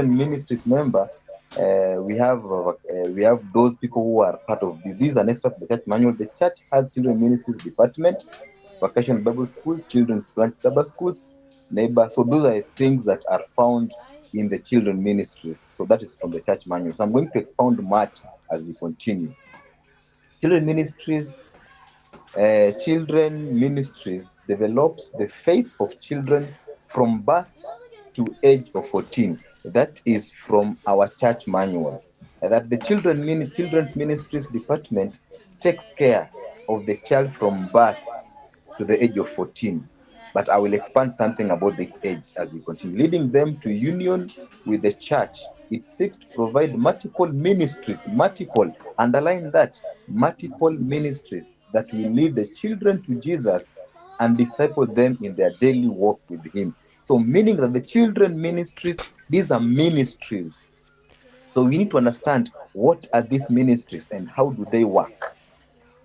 ministries member, we have those people who are part of this. These are extra to the church manual. The church has children ministries department, vacation Bible school, children's branch Sabbath schools, neighbor. So those are things that are found in the children ministries. So that is from the church manual. So I'm going to expound much as we continue. Children ministries, children ministries develops the faith of children from birth to age of 14. That is from our church manual. That the children's ministries department takes care of the child from birth to the age of 14. But I will expand something about this age as we continue. Leading them to union with the church. It seeks to provide multiple ministries, underline that, multiple ministries that will lead the children to Jesus and disciple them in their daily walk with Him. So, meaning that the children ministries, these are ministries. So, we need to understand what are these ministries and how do they work.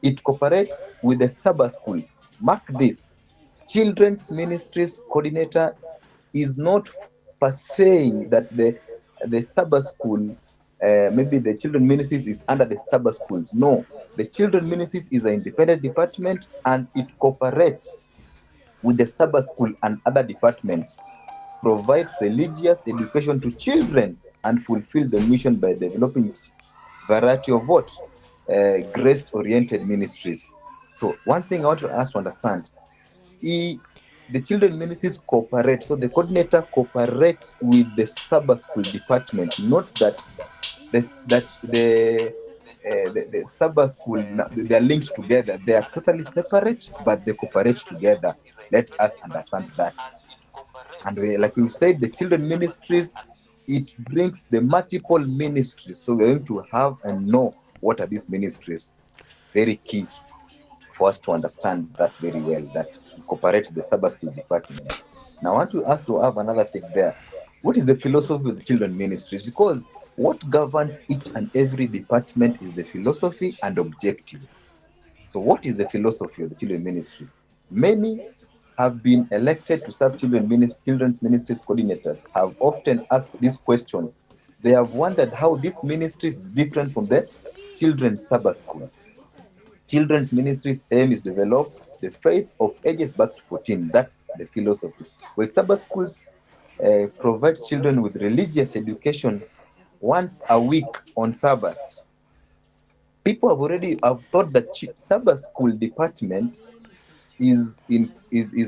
It cooperates with the Sabbath school. Mark this, children's ministries coordinator is not per se that the Sabbath school, maybe the children ministries is under the Sabbath schools. No, the children ministries is an independent department and it cooperates with the Sabbath school and other departments, provide religious education to children and fulfill the mission by developing variety of what? Grace-oriented ministries. So one thing I want to ask to understand, he, the children ministries cooperate. So the coordinator cooperates with the Sabbath school department, not that the Sabbath school, they are linked together. They are totally separate, but they cooperate together. Let us understand that. And like we've said, the children ministries, it brings the multiple ministries. So we're going to have and know what are these ministries. Very key for us to understand that very well, that we cooperate with the Sabbath school department. Now, I want to ask to have another thing there. What is the philosophy of the children ministries? Because what governs each and every department is the philosophy and objective. So, what is the philosophy of the children ministry? Many have been elected to serve children's ministries coordinators have often asked this question. They have wondered how this ministry is different from the children's Sabbath school. Children's ministries aim is to develop the faith of ages back to 14. That's the philosophy. With Sabbath schools provide children with religious education once a week on Sabbath. People have already have thought that Sabbath school department is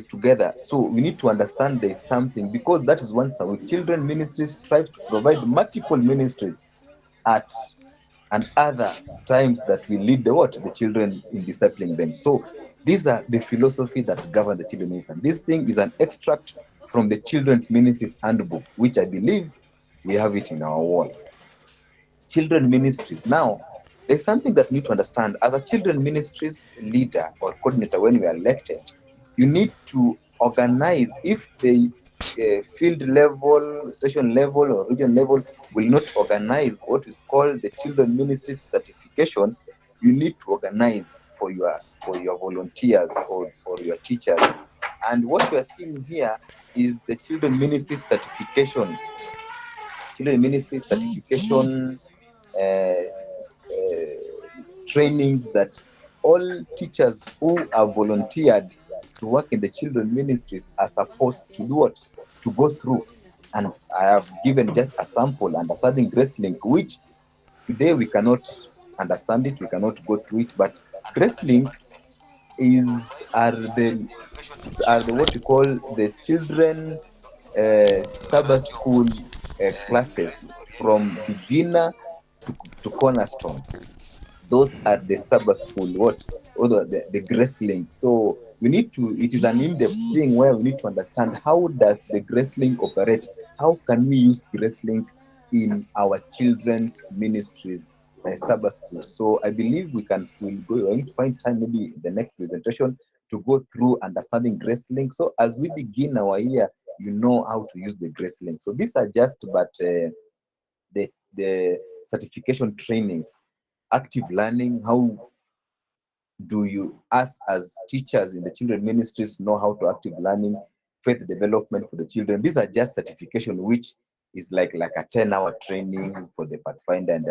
together. So we need to understand there is something because that is once a week. Children ministries strive to provide multiple ministries at and other times that we lead the what the children in discipling them. So these are the philosophy that govern the children ministry. And this thing is an extract from the children's ministries handbook, which I believe we have it in our wall. Children ministries. Now, there's something that you need to understand. As a children ministries leader or coordinator, when you are elected, you need to organize. If the field level, station level, or region level will not organize what is called the children ministries certification, you need to organize for your volunteers or for your teachers. And what you are seeing here is the children ministries certification. Children ministries certification uh, trainings that all teachers who are volunteered to work in the children ministries are supposed to do what? To go through. And I have given just a sample, understanding Grace Link, which today we cannot understand it, we cannot go through it, but Grace Link is are the what you call the children Sabbath school classes from beginner to cornerstone. Those are the Sabbath school, what, or the Grace Link. So we need to, it is an in-depth thing where we need to understand how does the Grace Link operate? How can we use Grace Link in our children's ministries, Sabbath school? So I believe we're going to find time maybe in the next presentation to go through understanding Grace Link. So as we begin our year, you know how to use the Grace Link. So these are just but the certification trainings, active learning. How do you, us as teachers in the children ministries, know how to active learning, faith development for the children? These are just certification which is like a 10-hour training for the Pathfinder and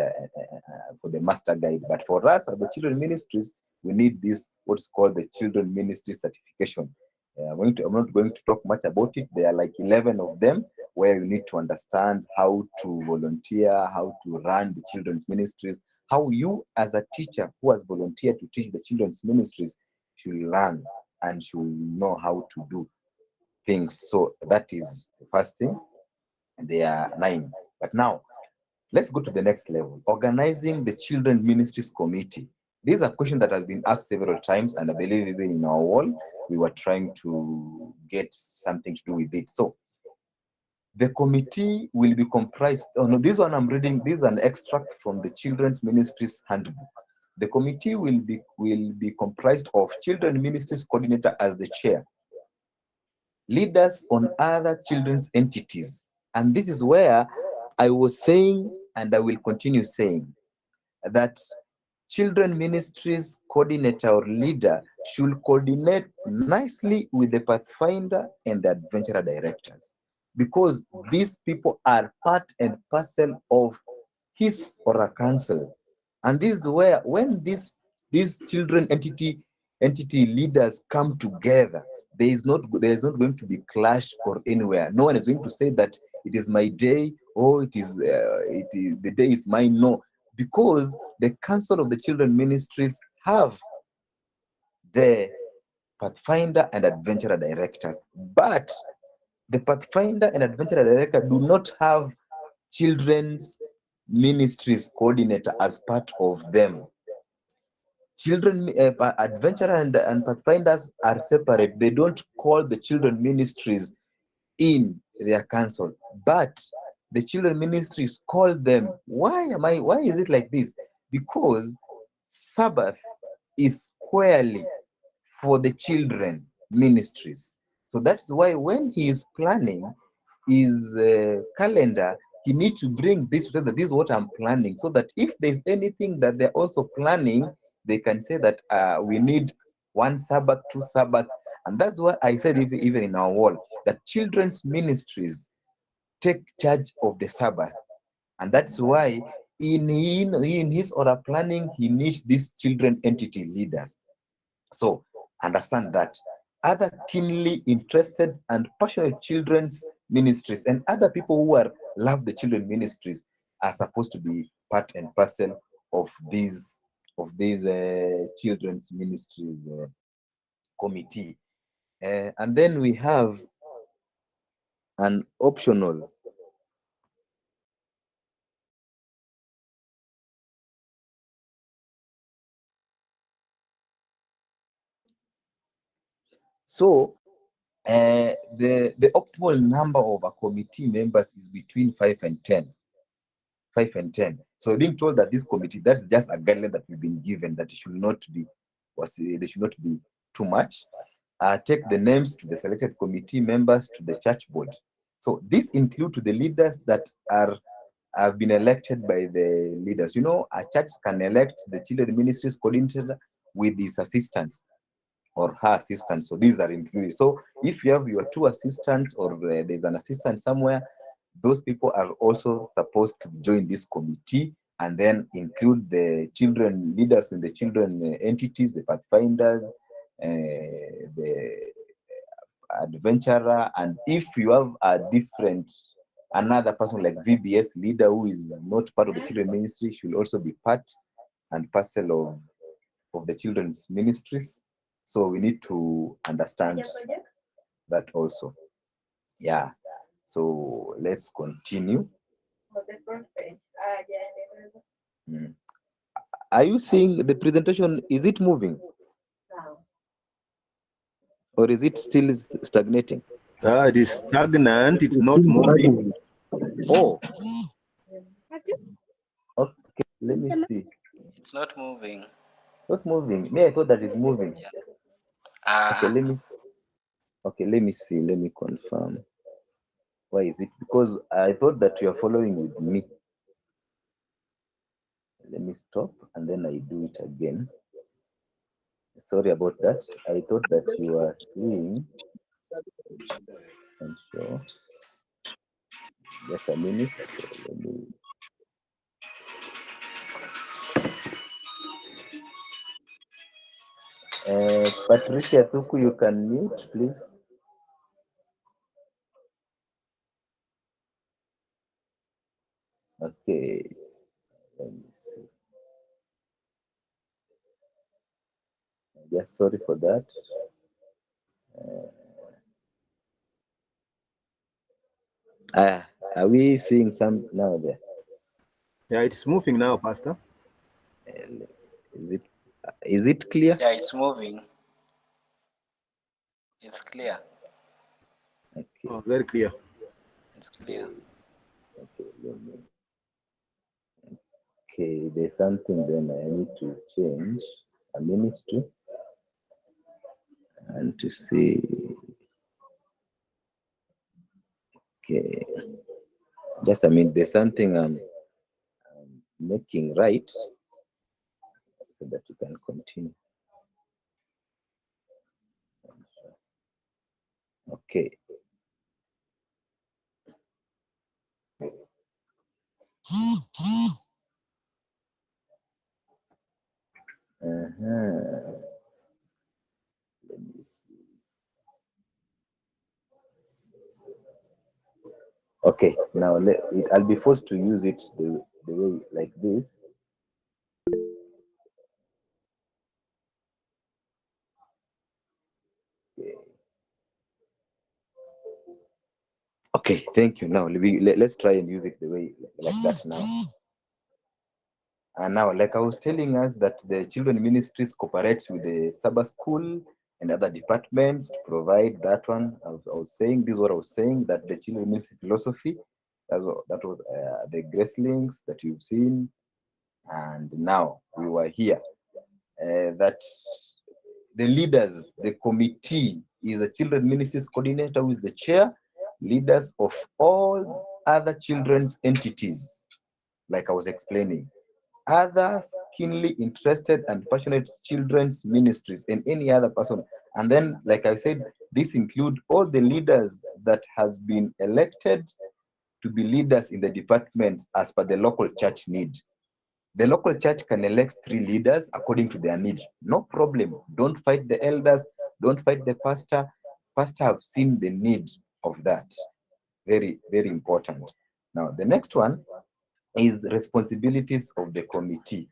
for the Master Guide. But for us at the Children Ministries, we need this what's called the Children Ministry Certification. I'm not going to talk much about it. There are like 11 of them where you need to understand how to volunteer, how to run the children's ministries, how you as a teacher who has volunteered to teach the children's ministries should learn and should know how to do things. So that is the first thing. And they are 9. But now let's go to the next level, organizing the Children Ministries Committee. These are questions that has been asked several times, and I believe even in our wall, we were trying to get something to do with it. So the committee will be comprised, oh no, this one I'm reading, this is an extract from the Children's Ministries Handbook. The committee will be comprised of Children Ministries Coordinator as the chair, leaders on other children's entities. And this is where I was saying, and I will continue saying, that children ministries coordinator or leader should coordinate nicely with the pathfinder and the adventurer directors, because these people are part and parcel of his or a council. And this is where when these children entity leaders come together, there is not going to be clash or anywhere. No one is going to say that it is my day, or the day is mine. No, because the council of the children ministries have the pathfinder and adventurer directors, but the pathfinder and adventurer director do not have children's ministries coordinator as part of them. Children adventurer and pathfinders are separate. They don't call the children ministries in their council, but the children ministries call them. Why is it like this? Because Sabbath is squarely for the children ministries. So that's why when he is planning his calendar, he needs to bring this together. This is what I'm planning, so that if there's anything that they're also planning, they can say that we need one Sabbath, two Sabbaths. And that's why I said, even in our wall, that children's ministries take charge of the Sabbath. And that's why in his or her planning, he needs these children entity leaders. So understand that other keenly interested and passionate children's ministries and other people who are love the children ministries are supposed to be part and parcel of these children's ministries committee. And then we have an optional. So the optimal number of a committee members is between 5 and 10. 5 and 10. So being told that this committee, that's just a guideline that we've been given, that it should not be they should not be too much. Take the names to the selected committee members to the church board. So this include to the leaders that have been elected by the leaders. You know, a church can elect the children ministries coordinator with his assistants or her assistants. So these are included. So if you have your two assistants, or there's an assistant somewhere, those people are also supposed to join this committee, and then include the children leaders in the children entities, the pathfinders, the adventurer. And if you have a different another person like VBS leader who is not part of the children ministry, should also be part and parcel of the children's ministries. So we need to understand that also. Yeah. So let's continue. Mm. Are you seeing the presentation? Is it moving, or is it still stagnating? It is stagnant, it's It's not still moving. stagnant. Oh, okay. Let me see. It's not moving. Not moving. Me, I thought that is moving. Yeah. Okay, Ah, okay, let me see. Let me confirm. Why is it? Because I thought that you are following with me. Let me stop and then I do it again. Sorry about that. I thought that you were seeing and show. Just a minute. Let me. Patricia Tuku, you can mute, please. Okay. Let me see. Just sorry for that. Are we seeing some now there? Yeah, it's moving now, Pastor. Is it is it clear? Yeah, it's moving. It's clear. Okay. Oh, very clear. It's clear. Okay. Okay. There's something then I need to change a minute to and to see. Okay. Just a minute. There's something I'm making right so that you can continue. Okay. Uh-huh. Let me see. Okay, now I'll be forced to use it the way like this. Okay, okay, thank you. Now let's try and use it the way like that now. And now, like I was telling us, that the children ministries cooperates with the Sabbath school and other departments to provide that one. I was saying, this is what I was saying, that the children ministry philosophy, that was the grace links that you've seen. And now we were here. That the leaders, the committee is the children ministries coordinator, who is the chair, leaders of all other children's entities, like I was explaining. Others keenly interested and passionate children's ministries and any other person. And then, like I said, this include all the leaders that has been elected to be leaders in the department as per the local church need. The local church can elect 3 leaders according to their need. No problem. Don't fight the elders. Don't fight the pastor. Pastor have seen the need of that. Very, very important. Now, the next one is responsibilities of the committee.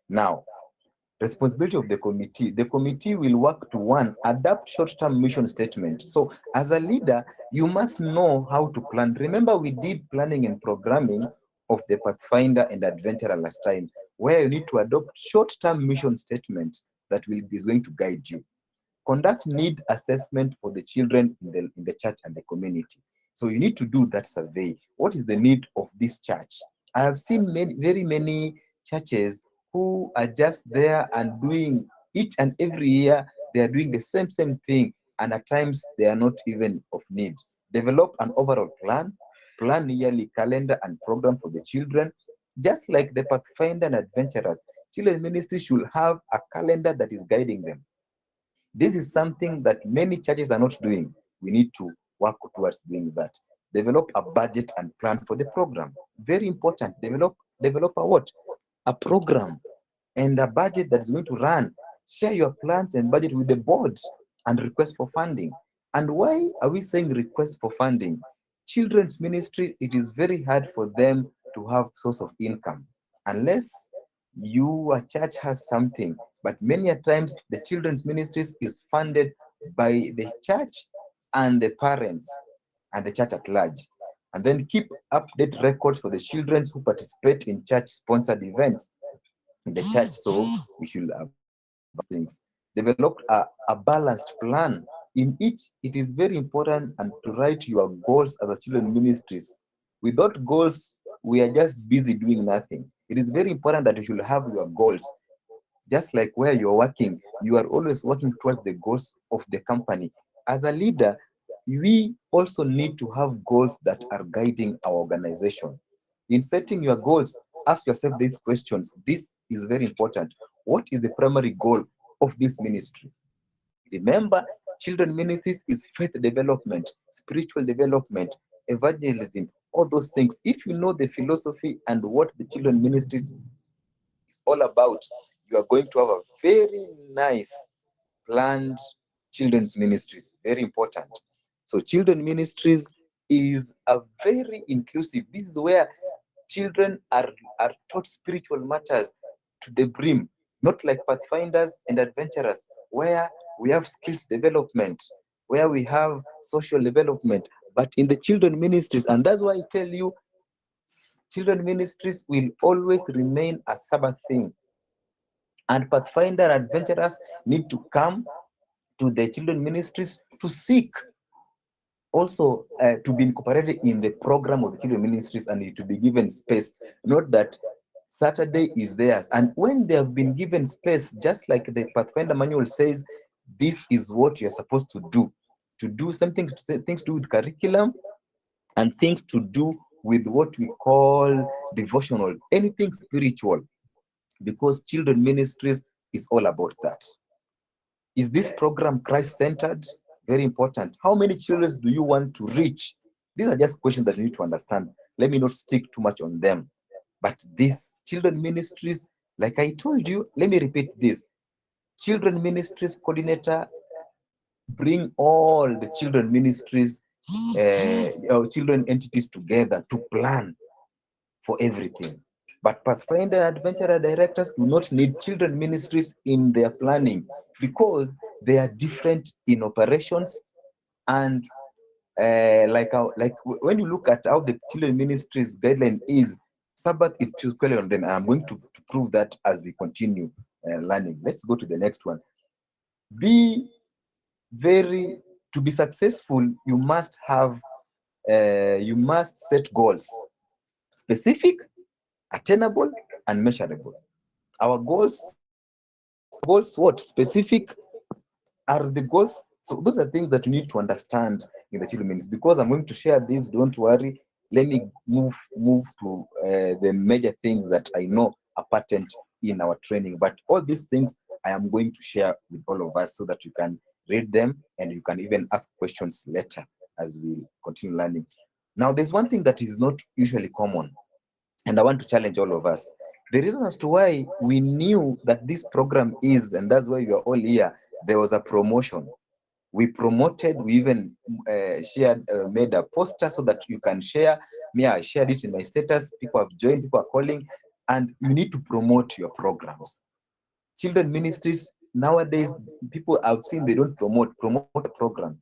Now, responsibility of the committee. The committee will work to, one, adapt short-term mission statement. So as a leader, you must know how to plan. Remember, we did planning and programming of the Pathfinder and Adventurer last time, where you need to adopt short-term mission statement that is going to guide you. Conduct need assessment for the children in the church and the community. So you need to do that survey. What is the need of this church? I have seen very many churches who are just there and doing each and every year, they are doing the same thing, and at times they are not even of need. Develop an overall plan yearly calendar and program for the children. Just like the Pathfinder and Adventurers, children ministry should have a calendar that is guiding them. This is something that many churches are not doing. We need to work towards doing that. Develop a budget and plan for the program. Very important. Develop a what? A program and a budget that is going to run. Share your plans and budget with the board and request for funding. And why are we saying request for funding? Children's ministry, it is very hard for them to have source of income unless your church has something. But many a times the children's ministries is funded by the church and the parents and the church at large. And then keep update records for the children who participate in church sponsored events in the church. So we should things. Develop a balanced plan. In each, it is very important and to write your goals as a children ministries. Without goals, we are just busy doing nothing. It is very important that you should have your goals. Just like where you're working, you are always working towards the goals of the company. As a leader, we also need to have goals that are guiding our organization. In setting your goals, ask yourself these questions. This is very important. What is the primary goal of this ministry? Remember, Children ministries is faith development, spiritual development, evangelism, all those things. If you know the philosophy and what the children ministries is all about, you are going to have a very nice planned children's ministries. Very important. So children ministries is a very inclusive. This is where children are taught spiritual matters to the brim, not like pathfinders and adventurers, where we have skills development, where we have social development, but in the children ministries. And that's why I tell you, children ministries will always remain a Sabbath thing. And pathfinder adventurers need to come to the children ministries to seek also to be incorporated in the program of the children ministries and to be given space. Not that Saturday is theirs. And when they have been given space, just like the Pathfinder manual says, this is what you're supposed to do something, things to do with curriculum and things to do with what we call devotional, anything spiritual, because children ministries is all about that. Is this program Christ-centered? Very important. How many children do you want to reach? These are just questions that you need to understand. Let me not stick too much on them. But these children ministries, like I told you, let me repeat this. Children ministries coordinator bring all the children ministries, children entities together to plan for everything. But Pathfinder Adventurer directors do not need children ministries in their planning because they are different in operations and when you look at how the children ministries guideline is, Sabbath is purely on them. And I'm going to prove that as we continue learning. Let's go to the next one. Be very, to be successful, you must set goals, specific, attainable, and measurable. Our goals what? Specific are the goals. So those are things that you need to understand in the children ministry. Because I'm going to share this, don't worry. Let me move to the major things that I know are patent in our training. But all these things I am going to share with all of us so that you can read them and you can even ask questions later as we continue learning. Now, there's one thing that is not usually common, and I want to challenge all of us. The reason as to why we knew that this program is, and that's why we are all here, there was a promotion. We promoted, we even made a poster so that you can share. Me, I shared it in my status. People have joined, people are calling, and you need to promote your programs. Children ministries, nowadays, people I've seen, they don't promote the programs.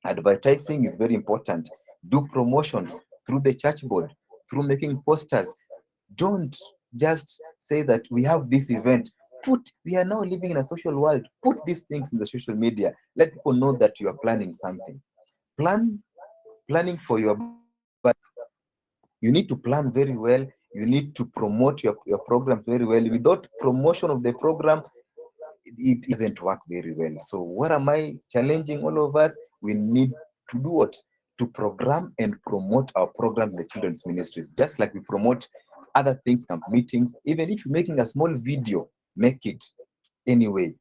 Advertising is very important. Do promotions through the church board, through making posters. Don't just say that we have this event. We are now living in a social world. Put these things in the social media. Let people know that you are planning something. Planning for your, but you need to plan very well. You need to promote your program very well. Without promotion of the program, it doesn't work very well. So what am I challenging all of us? We need to do what? To program and promote our program in the children's ministries, just like we promote other things, camp meetings. Even if you're making a small video, make it anyway.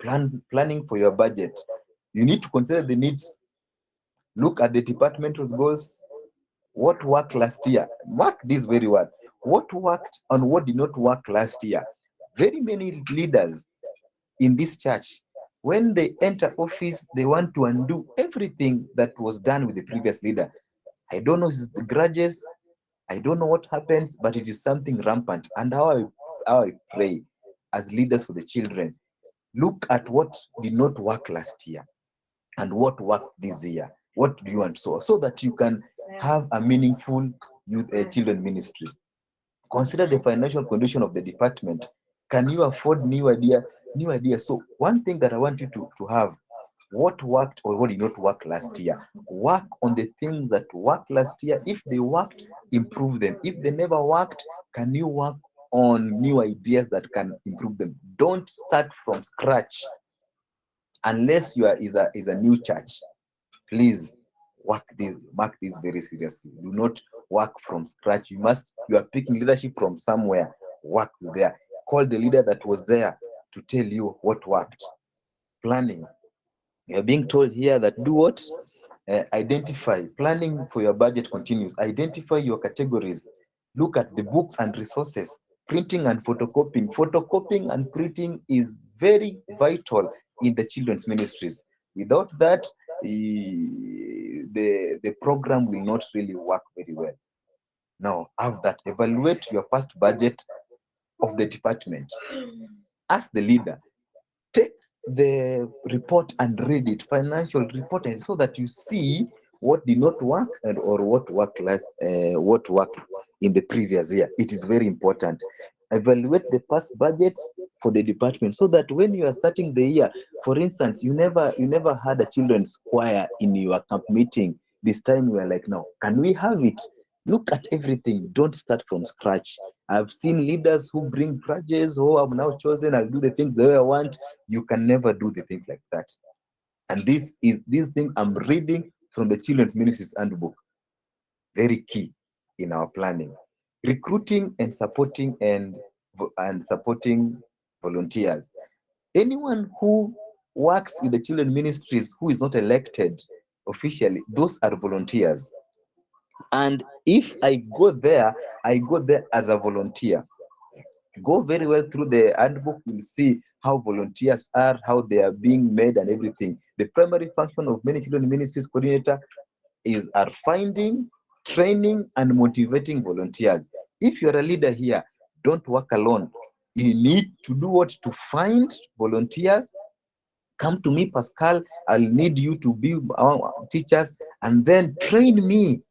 Planning for your budget. You need to consider the needs. Look at the departmental goals. What worked last year? Mark this very word. What worked and what did not work last year? Very many leaders in this church, when they enter office, they want to undo everything that was done with the previous leader. I don't know if it's the grudges, I don't know what happens, but it is something rampant. And how I pray as leaders for the children, look at what did not work last year and what worked this year. What do you want so that you can have a meaningful youth children ministry? Consider the financial condition of the department. Can you afford new idea? New idea. So one thing that I want you to have, what worked or what did not work last year. Work on the things that worked last year. If they worked, improve them. If they never worked, can you work on new ideas that can improve them? Don't start from scratch unless you are is a new church. Please mark this very seriously. Do not work from scratch. You are picking leadership from somewhere. Work there. Call the leader that was there to tell you what worked. Planning. You're being told here that do what? Identify, planning for your budget continues. Identify your categories. Look at the books and resources. Printing and photocopying. Photocopying and printing is very vital in the children's ministries. Without that, the program will not really work very well. Now, have that. Evaluate your first budget of the department. Ask the leader, take the report and read it, financial report, and so that you see what did not work and or what worked in the previous year. It is very important. Evaluate the past budgets for the department so that when you are starting the year, for instance, you never had a children's choir in your camp meeting. This time we are like, now, can we have it? Look at everything. Don't start from scratch. I've seen leaders who bring grudges, who have now chosen, I'll do the things the way I want. You can never do the things like that. And this thing I'm reading from the Children's Ministries Handbook. Very key in our planning. Recruiting and supporting volunteers. Anyone who works in the children ministries who is not elected officially, those are volunteers. And if I go there as a volunteer. Go very well through the handbook. You'll see how volunteers are, how they are being made, and everything. The primary function of many children ministries coordinator is are finding, training, and motivating volunteers. If you're a leader here, don't work alone. You need to do what? To find volunteers. Come to me, Pascal. I'll need you to be our teachers, and then train me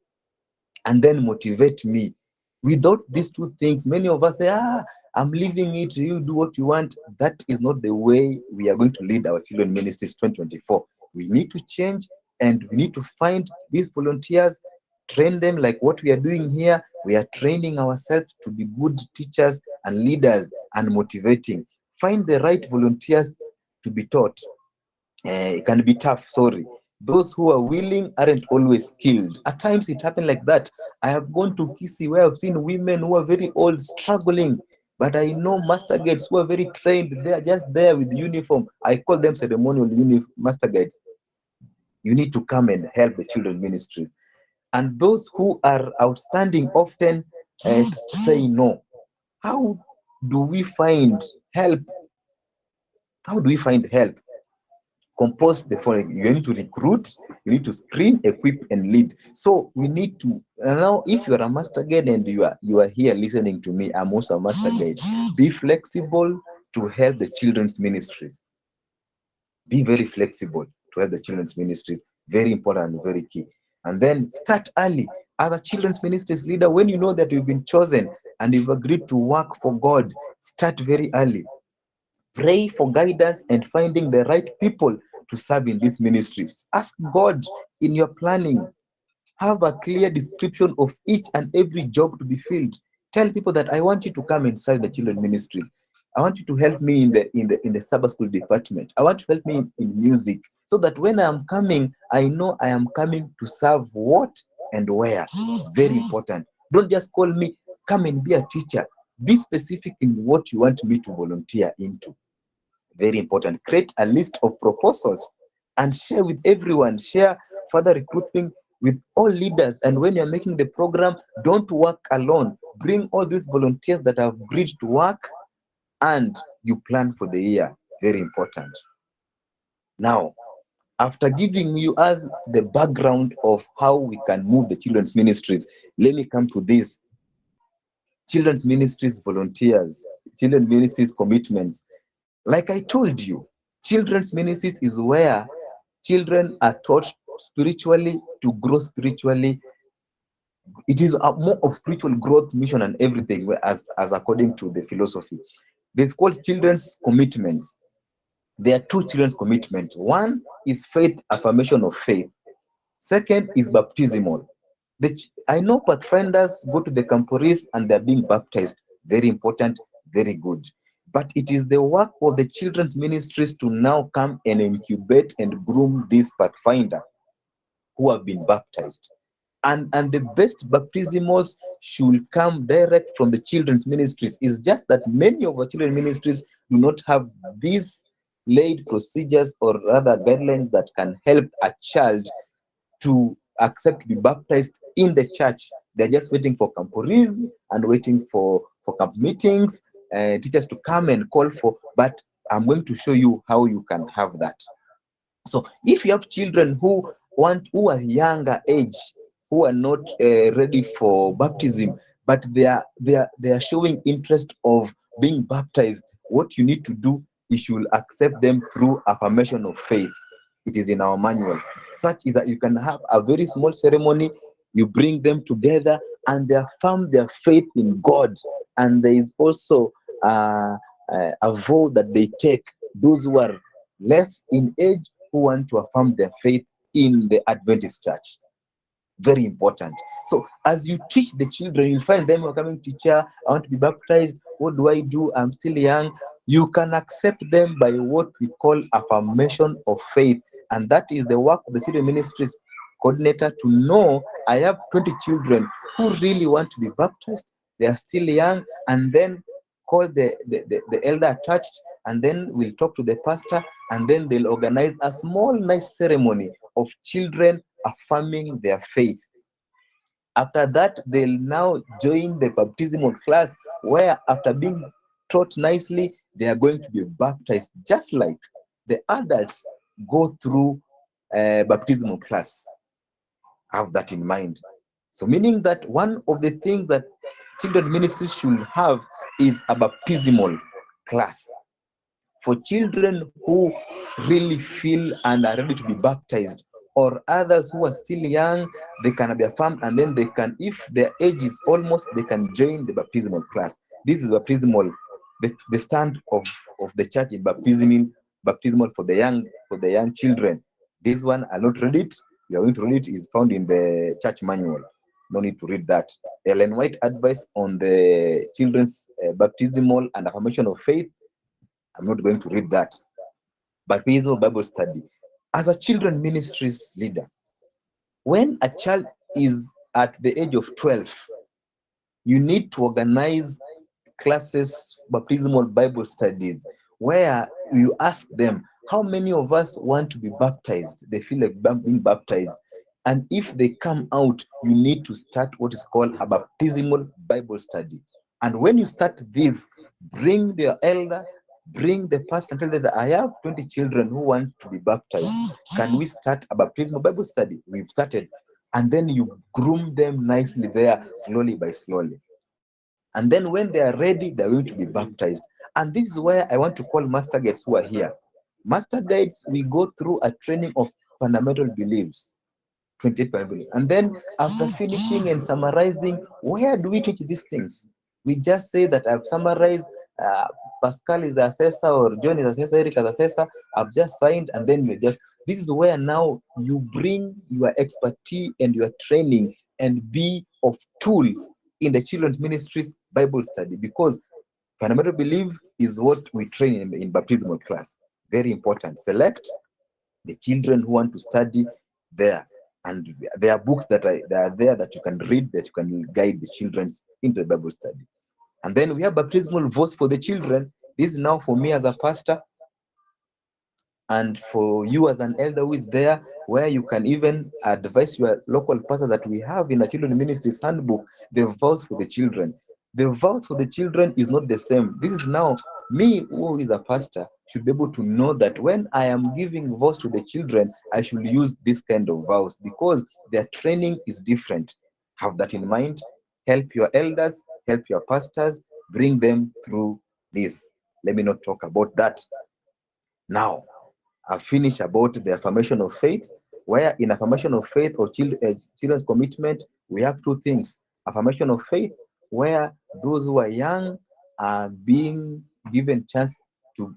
and then motivate me. Without these two things, many of us say, I'm leaving it, you do what you want. That is not the way we are going to lead our children ministries 2024. We need to change and we need to find these volunteers, train them like what we are doing here. We are training ourselves to be good teachers and leaders and motivating. Find the right volunteers to be taught. It can be tough, sorry. Those who are willing aren't always skilled. At times it happened like that. I have gone to Kisi where I've seen women who are very old struggling, but I know master guides who are very trained. They are just there with uniform. I call them ceremonial master guides. You need to come and help the children ministries. And those who are outstanding often say no. How do we find help? How do we find help? Compose the following. You need to recruit, you need to screen, equip, and lead. So we need to now, if you are a master guide and you are here listening to me, I'm also a master guide. Be flexible to help the children's ministries. Be very flexible to help the children's ministries. Very important and very key. And then start early. As a children's ministries leader, when you know that you've been chosen and you've agreed to work for God, start very early. Pray for guidance and finding the right people to serve in these ministries. Ask God in your planning. Have a clear description of each and every job to be filled. Tell people that I want you to come and serve the children ministries. I want you to help me in the Sabbath school department. I want you to help me in music, so that when I am coming, I know I am coming to serve what and where. Very important. Don't just call me, come and be a teacher. Be specific in what you want me to volunteer into. Very important. Create a list of proposals and share with everyone. Share further recruiting with all leaders. And when you're making the program, don't work alone. Bring all these volunteers that have agreed to work and you plan for the year. Very important. Now, after giving you as the background of how we can move the children's ministries, let me come to this. Children's ministries volunteers, children ministries commitments. Like I told you, children's ministries is where children are taught spiritually to grow spiritually. It is a more of spiritual growth mission and everything, as according to the philosophy. There's called children's commitments. There are two children's commitments. One is faith, affirmation of faith. Second is baptismal. I know pathfinders go to the camporis and they're being baptized. Very important, very good. But it is the work of the children's ministries to now come and incubate and groom this pathfinder who have been baptized. And the best baptismals should come direct from the children's ministries. It's just that many of our children's ministries do not have this laid procedures or rather guidelines that can help a child to accept to be baptized in the church. They're just waiting for camporees and waiting for camp meetings, teachers to come and call for. But I'm going to show you how you can have that. So if you have children who are younger age, who are not ready for baptism, but they are showing interest of being baptized, what you need to do is you will accept them through affirmation of faith. It is in our manual. Such is that you can have a very small ceremony, you bring them together, and they affirm their faith in God. And there is also a vow that they take. Those who are less in age who want to affirm their faith in the Adventist church. Very important. So as you teach the children, you find them coming, teacher, I want to be baptized. What do I do? I'm still young. You can accept them by what we call affirmation of faith. And that is the work of the children ministries coordinator to know I have 20 children who really want to be baptized. They are still young, and then call the elder attached, and then we'll talk to the pastor, and then they'll organize a small, nice ceremony of children affirming their faith. After that, they'll now join the baptismal class, where after being taught nicely, they are going to be baptized, just like the adults go through baptismal class. Have that in mind. So, meaning that one of the things that children ministry should have is a baptismal class for children who really feel and are ready to be baptized, or others who are still young. They can be affirmed, and then they can, if their age is almost, they can join the baptismal class. This is baptismal, the stand of the church in baptismal for the young children. This one I'll not read it. We are going to read it, is found in the church manual. No need to read that. Ellen White advice on the children's baptismal and affirmation of faith. I'm not going to read that. But we do Bible study. As a children ministries leader, when a child is at the age of 12, you need to organize classes, baptismal Bible studies, where you ask them, how many of us want to be baptized? They feel like being baptized. And if they come out, you need to start what is called a baptismal Bible study. And when you start this, bring the elder, bring the pastor, and tell them that I have 20 children who want to be baptized. Can we start a baptismal Bible study? We've started. And then you groom them nicely there, slowly by slowly. And then when they are ready, they're going to be baptized. And this is where I want to call master guides who are here. Master guides, we go through a training of fundamental beliefs, 28 Bible. And then after finishing and summarizing, where do we teach these things? We just say that I've summarized, uh, Pascal is the assessor, or John is the assessor, Eric is the assessor, I've just signed, and then we just, this is where now you bring your expertise and your training and be of tool in the children's ministries Bible study, because fundamental belief is what we train in baptismal class. Very important. Select the children who want to study there. And there are books that are there that you can read, that you can guide the children into the Bible study. And then we have baptismal voice for the children. This is now for me as a pastor, and for you as an elder who is there, where you can even advise your local pastor that we have in a children ministries handbook, the vows for the children. The vows for the children is not the same. This is now me, who is a pastor, should be able to know that when I am giving vows to the children, I should use this kind of vows, because their training is different. Have that in mind. Help your elders, help your pastors, bring them through this. Let me not talk about that now. I've finished about the affirmation of faith, where in affirmation of faith or children's commitment, we have two things. Affirmation of faith, where those who are young are being given chance to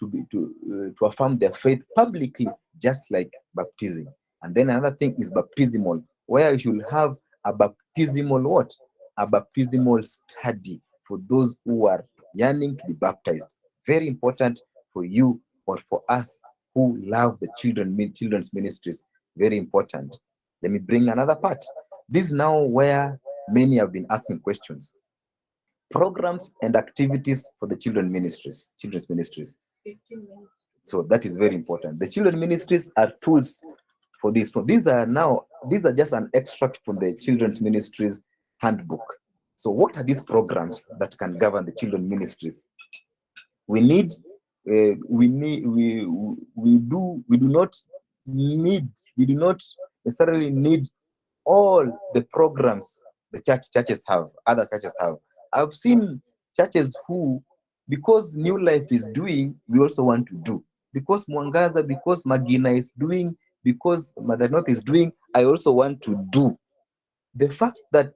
to affirm their faith publicly, just like baptism. And then another thing is baptismal, where you will have a baptismal what? A baptismal study for those who are yearning to be baptized. Very important for you or for us who love the children's ministries. Very important. Let me bring another part. This is now where many have been asking questions. Programs and activities for the children's ministries. 15 minutes. So that is very important. The children ministries are tools for this. So these are just an extract from the children's ministries handbook. So what are these programs that can govern the children ministries? We need we do not need we do not necessarily need all the programs the churches have, other churches have. I've seen churches who, because New Life is doing, we also want to do. Because Mwangaza, because Magina is doing, because Mother North is doing, I also want to do. The fact that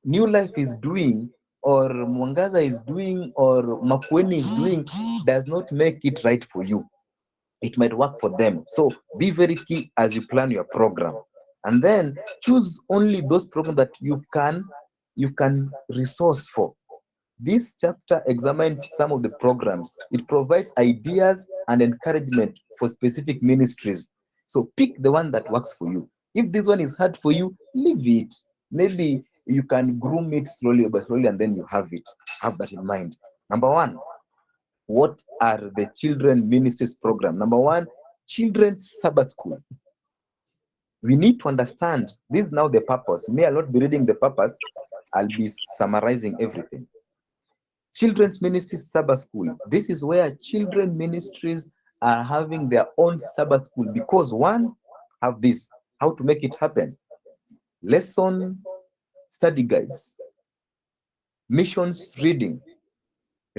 New Life is doing, or Mwangaza is doing, or Makweni is doing, does not make it right for you. It might work for them. So be very key as you plan your program. And then choose only those programs that you can resource for. This chapter examines some of the programs. It provides ideas and encouragement for specific ministries. So pick the one that works for you. If this one is hard for you, leave it. Maybe you can groom it slowly by slowly and then you have it. Have that in mind. Number one, what are the children ministries program? Number one, children's Sabbath school. We need to understand this is now the purpose. May I not be reading the purpose, I'll be summarizing everything. Children's Ministries Sabbath School. This is where children ministries are having their own Sabbath school because one, have this, how to make it happen. Lesson study guides, missions reading,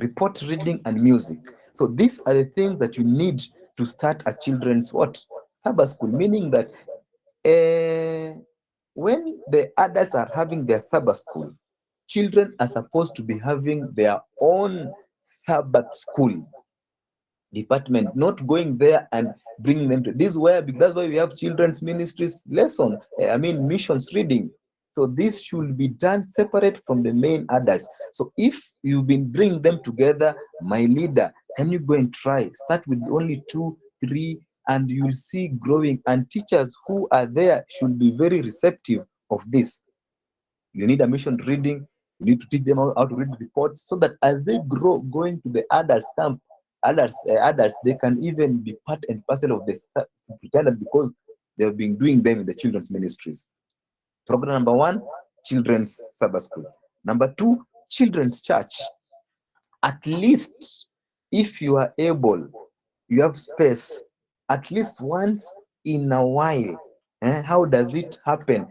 report reading, and music. So these are the things that you need to start a children's what? Sabbath school, meaning that when the adults are having their Sabbath school, children are supposed to be having their own Sabbath schools department, not going there and bringing them to this where that's why we have children's ministries lesson, missions reading. So this should be done separate from the main adults. So if you've been bringing them together, my leader, can you go and try start with only 2 3, and you'll see growing, and teachers who are there should be very receptive of this. You need a mission reading. You need to teach them how to read reports so that as they grow, going to the adults camp, adults, they can even be part and parcel of the superintendent because they've been doing them in the children's ministries. Program number one, children's Sabbath school. Number two, children's church. At least, if you are able, you have space, at least once in a while. How does it happen?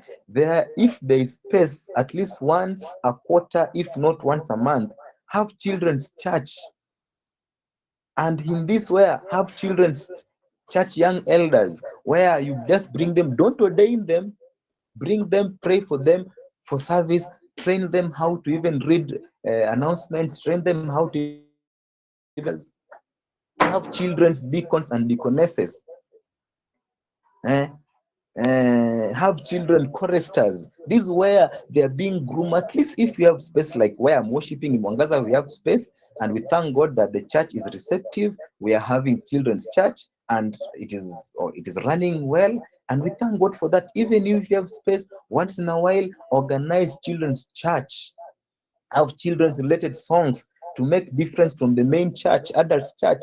If there is space, at least once a quarter, if not once a month, have children's church. And in this way, have children's church young elders where you just bring them, don't ordain them, bring them, pray for them for service, train them how to even read announcements, train them how to even have children's deacons and deaconesses. Eh? Have children choristers. This is where they are being groomed. At least if you have space, like where I'm worshiping in Mwangaza, we have space, and we thank God that the church is receptive. We are having children's church, and it is running well, and we thank God for that. Even if you have space, once in a while, organize children's church. Have children's related songs to make difference from the main church, adult church.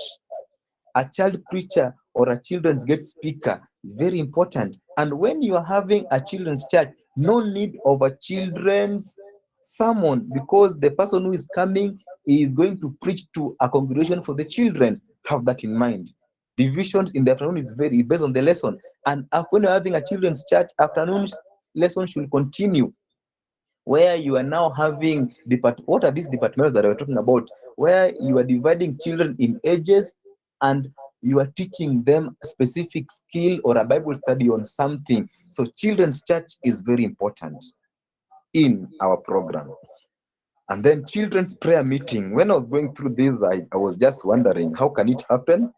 A child preacher or a children's guest speaker is very important. And when you are having a children's church, no need of a children's sermon, because the person who is coming is going to preach to a congregation for the children. Have that in mind. Divisions in the afternoon is very based on the lesson. And when you're having a children's church, afternoon lesson should continue, where you are now having what are these departments that we're talking about, where you are dividing children in ages and you are teaching them a specific skill or a Bible study on something. So children's church is very important in our program. And then children's prayer meeting. When I was going through this, I was just wondering how can it happen,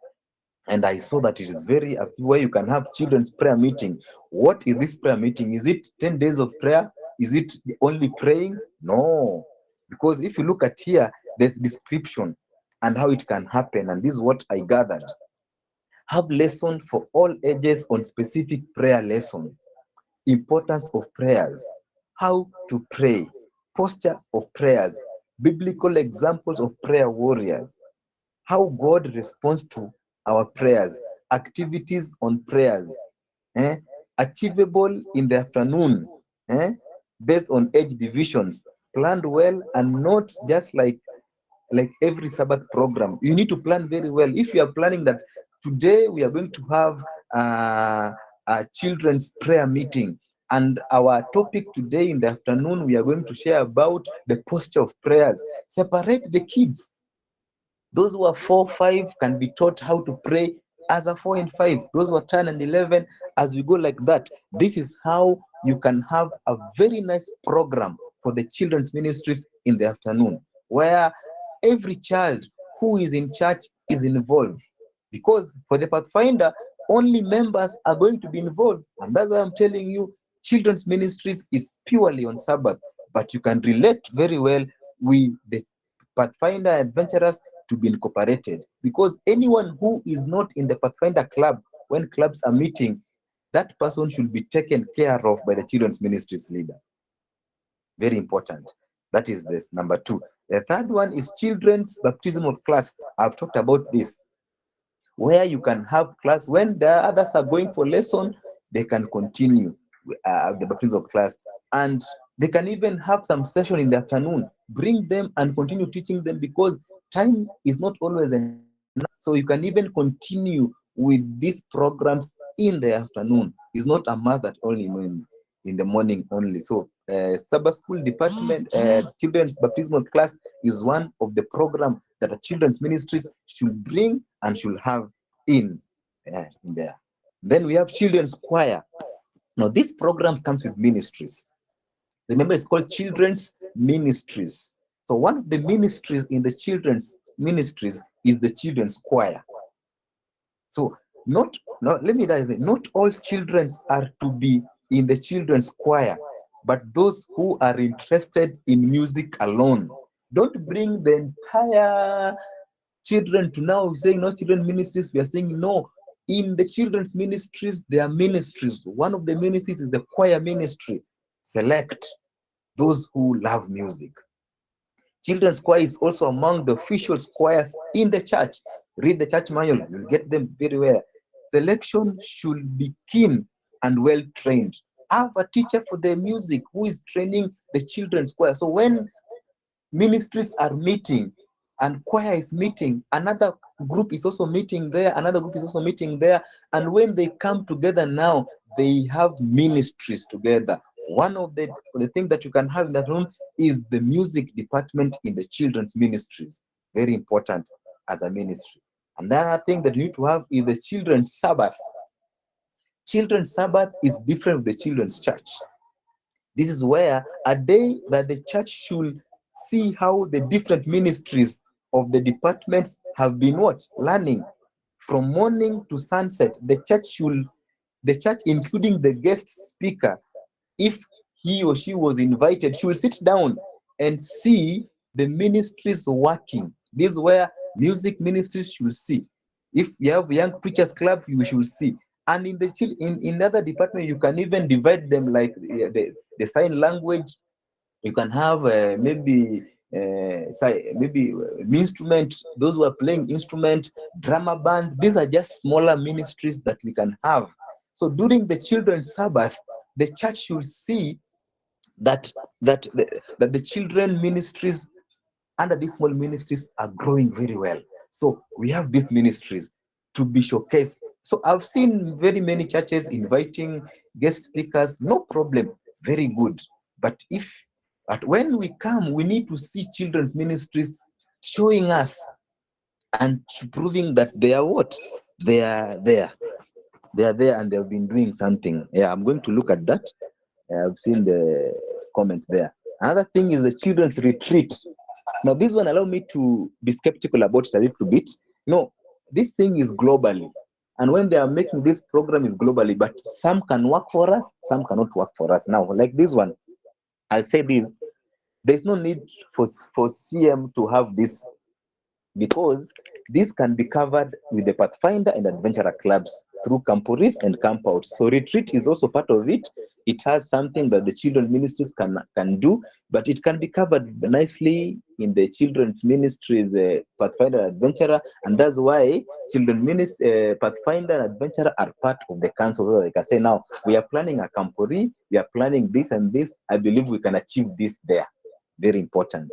and I saw that it is very where you can have children's prayer meeting. What is this prayer meeting? Is it 10 days of prayer? Is it only praying? No. Because if you look at here, there's description and how it can happen. And this is what I gathered. Have lesson for all ages on specific prayer lesson. Importance of prayers. How to pray. Posture of prayers. Biblical examples of prayer warriors. How God responds to our prayers, activities on prayers, eh? Achievable in the afternoon, eh? Based on age divisions, planned well and not just like every Sabbath program. You need to plan very well. If you are planning that today we are going to have a children's prayer meeting, and our topic today in the afternoon, we are going to share about the posture of prayers. Separate the kids. Those who are 4, 5 can be taught how to pray as a 4 and 5. Those who are 10 and 11, as we go like that. This is how you can have a very nice program for the children's ministries in the afternoon, where every child who is in church is involved. Because for the Pathfinder, only members are going to be involved. And that's why I'm telling you, children's ministries is purely on Sabbath. But you can relate very well with the Pathfinder adventurers to be incorporated. Because anyone who is not in the Pathfinder club, when clubs are meeting, that person should be taken care of by the children's ministries leader. Very important. That is the number 2. The third one is children's baptism of class. I've talked about this, where you can have class when the others are going for lesson, they can continue the baptism of class, and they can even have some session in the afternoon. Bring them and continue teaching them, because time is not always enough. So you can even continue with these programs in the afternoon. It's not a must that only in the morning only. So Sabbath school department, children's baptismal class is one of the program that the children's ministries should bring and should have in there. Then we have children's choir. Now these programs comes with ministries. Remember, it's called children's ministries. So one of the ministries in the children's ministries is the children's choir. So let me tell you, not all children are to be in the children's choir, but those who are interested in music alone. Don't bring the entire children to now saying no children ministries. We are saying no. In the children's ministries, there are ministries. One of the ministries is the choir ministry. Select those who love music. Children's choir is also among the official choirs in the church. Read the church manual, you'll get them very well. Selection should be keen and well trained. Have a teacher for the music who is training the children's choir. So when ministries are meeting and choir is meeting, another group is also meeting there, another group is also meeting there, and when they come together now, they have ministries together. One of the things that you can have in that room is the music department in the children's ministries. Very important as a ministry. Another thing that you need to have is the children's Sabbath. Children's Sabbath is different with the children's church. This is where a day that the church should see how the different ministries of the departments have been learning from morning to sunset. The church, including the guest speaker, if he or she was invited, she will sit down and see the ministries working. This is where music ministries should see. If you have young preachers club, you should see. And in other department, you can even divide them like the sign language. You can have maybe instrument, those who are playing instrument, drama band. These are just smaller ministries that we can have. So during the children's Sabbath, the church should see that that the children ministries under these small ministries are growing very well. So we have these ministries to be showcased. So I've seen very many churches inviting guest speakers, no problem, very good. But when we come, we need to see children's ministries showing us and proving that they are what? They are there. They are there and they've been doing something. Yeah, I'm going to look at that. I've seen the comment there. Another thing is the children's retreat. Now, this one allow me to be skeptical about it a little bit. No, this thing is globally. And when they are making this program is globally, but some can work for us, some cannot work for us. Now, like this one, I'll say this. There's no need for CM to have this, because this can be covered with the Pathfinder and Adventurer clubs through Camp Ris and Camp Out. So retreat is also part of it. It has something that the children ministries can do, but it can be covered nicely in the children's ministries Pathfinder Adventurer, and that's why Pathfinder and Adventurer are part of the council. So they can say, now we are planning a campori, we are planning this and this. I believe we can achieve this there. Very important.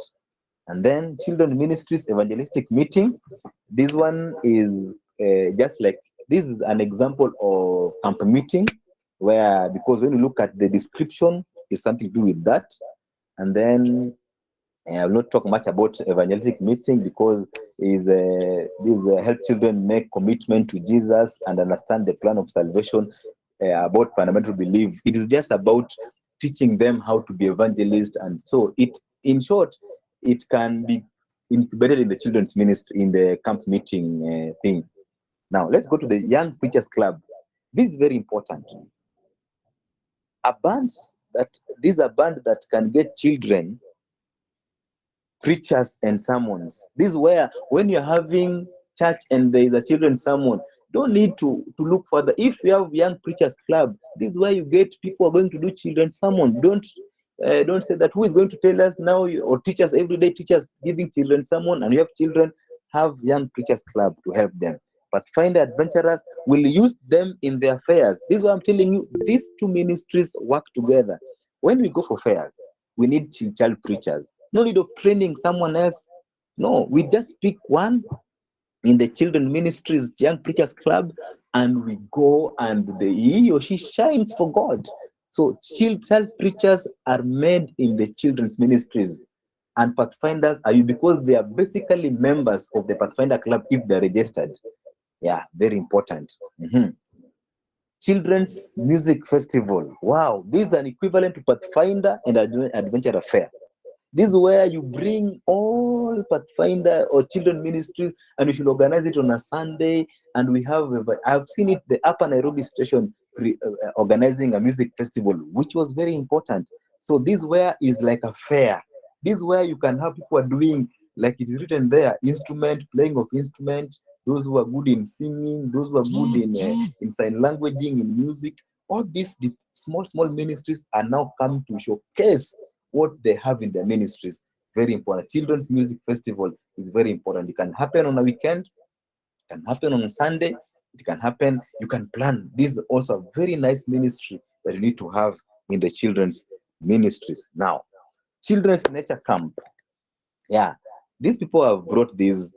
And then children ministries evangelistic meeting. This one is just like, this is an example of camp meeting, where, because when you look at the description, it's something to do with that. And then I will not talk much about evangelistic meeting, because these help children make commitment to Jesus and understand the plan of salvation, about fundamental belief. It is just about teaching them how to be evangelists, and so it, in short, it can be incubated in the children's ministry in the camp meeting thing. Now let's go to the Young Preachers Club. This is very important. A band that These are band that can get children preachers and sermons. This is where, when you're having church and there is a children's sermon, don't need to look further. If you have young preachers club, this is where you get people are going to do children's sermon. Don't say that, who is going to tell us now, or teach us every day, teachers giving children sermon, and you have children. Have young preachers club to help them. Pathfinder Adventurers will use them in their fairs. This is why I'm telling you, these two ministries work together. When we go for fairs, we need child preachers. No need of training someone else. No, we just pick one in the children ministries young preachers club, and we go, and he or she shines for God. So child preachers are made in the children's ministries, and pathfinders are you, because they are basically members of the Pathfinder club if they're registered. Yeah, very important. Children's music festival. Wow, this is an equivalent to Pathfinder and Adventure Fair. This is where you bring all Pathfinder or children ministries, and you should organize it on a Sunday. And we have, I've seen it, the Upper Nairobi station organizing a music festival, which was very important. So this where is like a fair. This is where you can have people are doing, like it is written there, instrument, playing of instrument, those who are good in singing, those who are good in sign languaging, in music. All these small ministries are now coming to showcase what they have in their ministries. Very important. Children's music festival is very important. It can happen on a weekend, it can happen on a Sunday, it can happen, you can plan. This is also a very nice ministry that you need to have in the children's ministries. Now, children's nature camp. Yeah, these people have brought this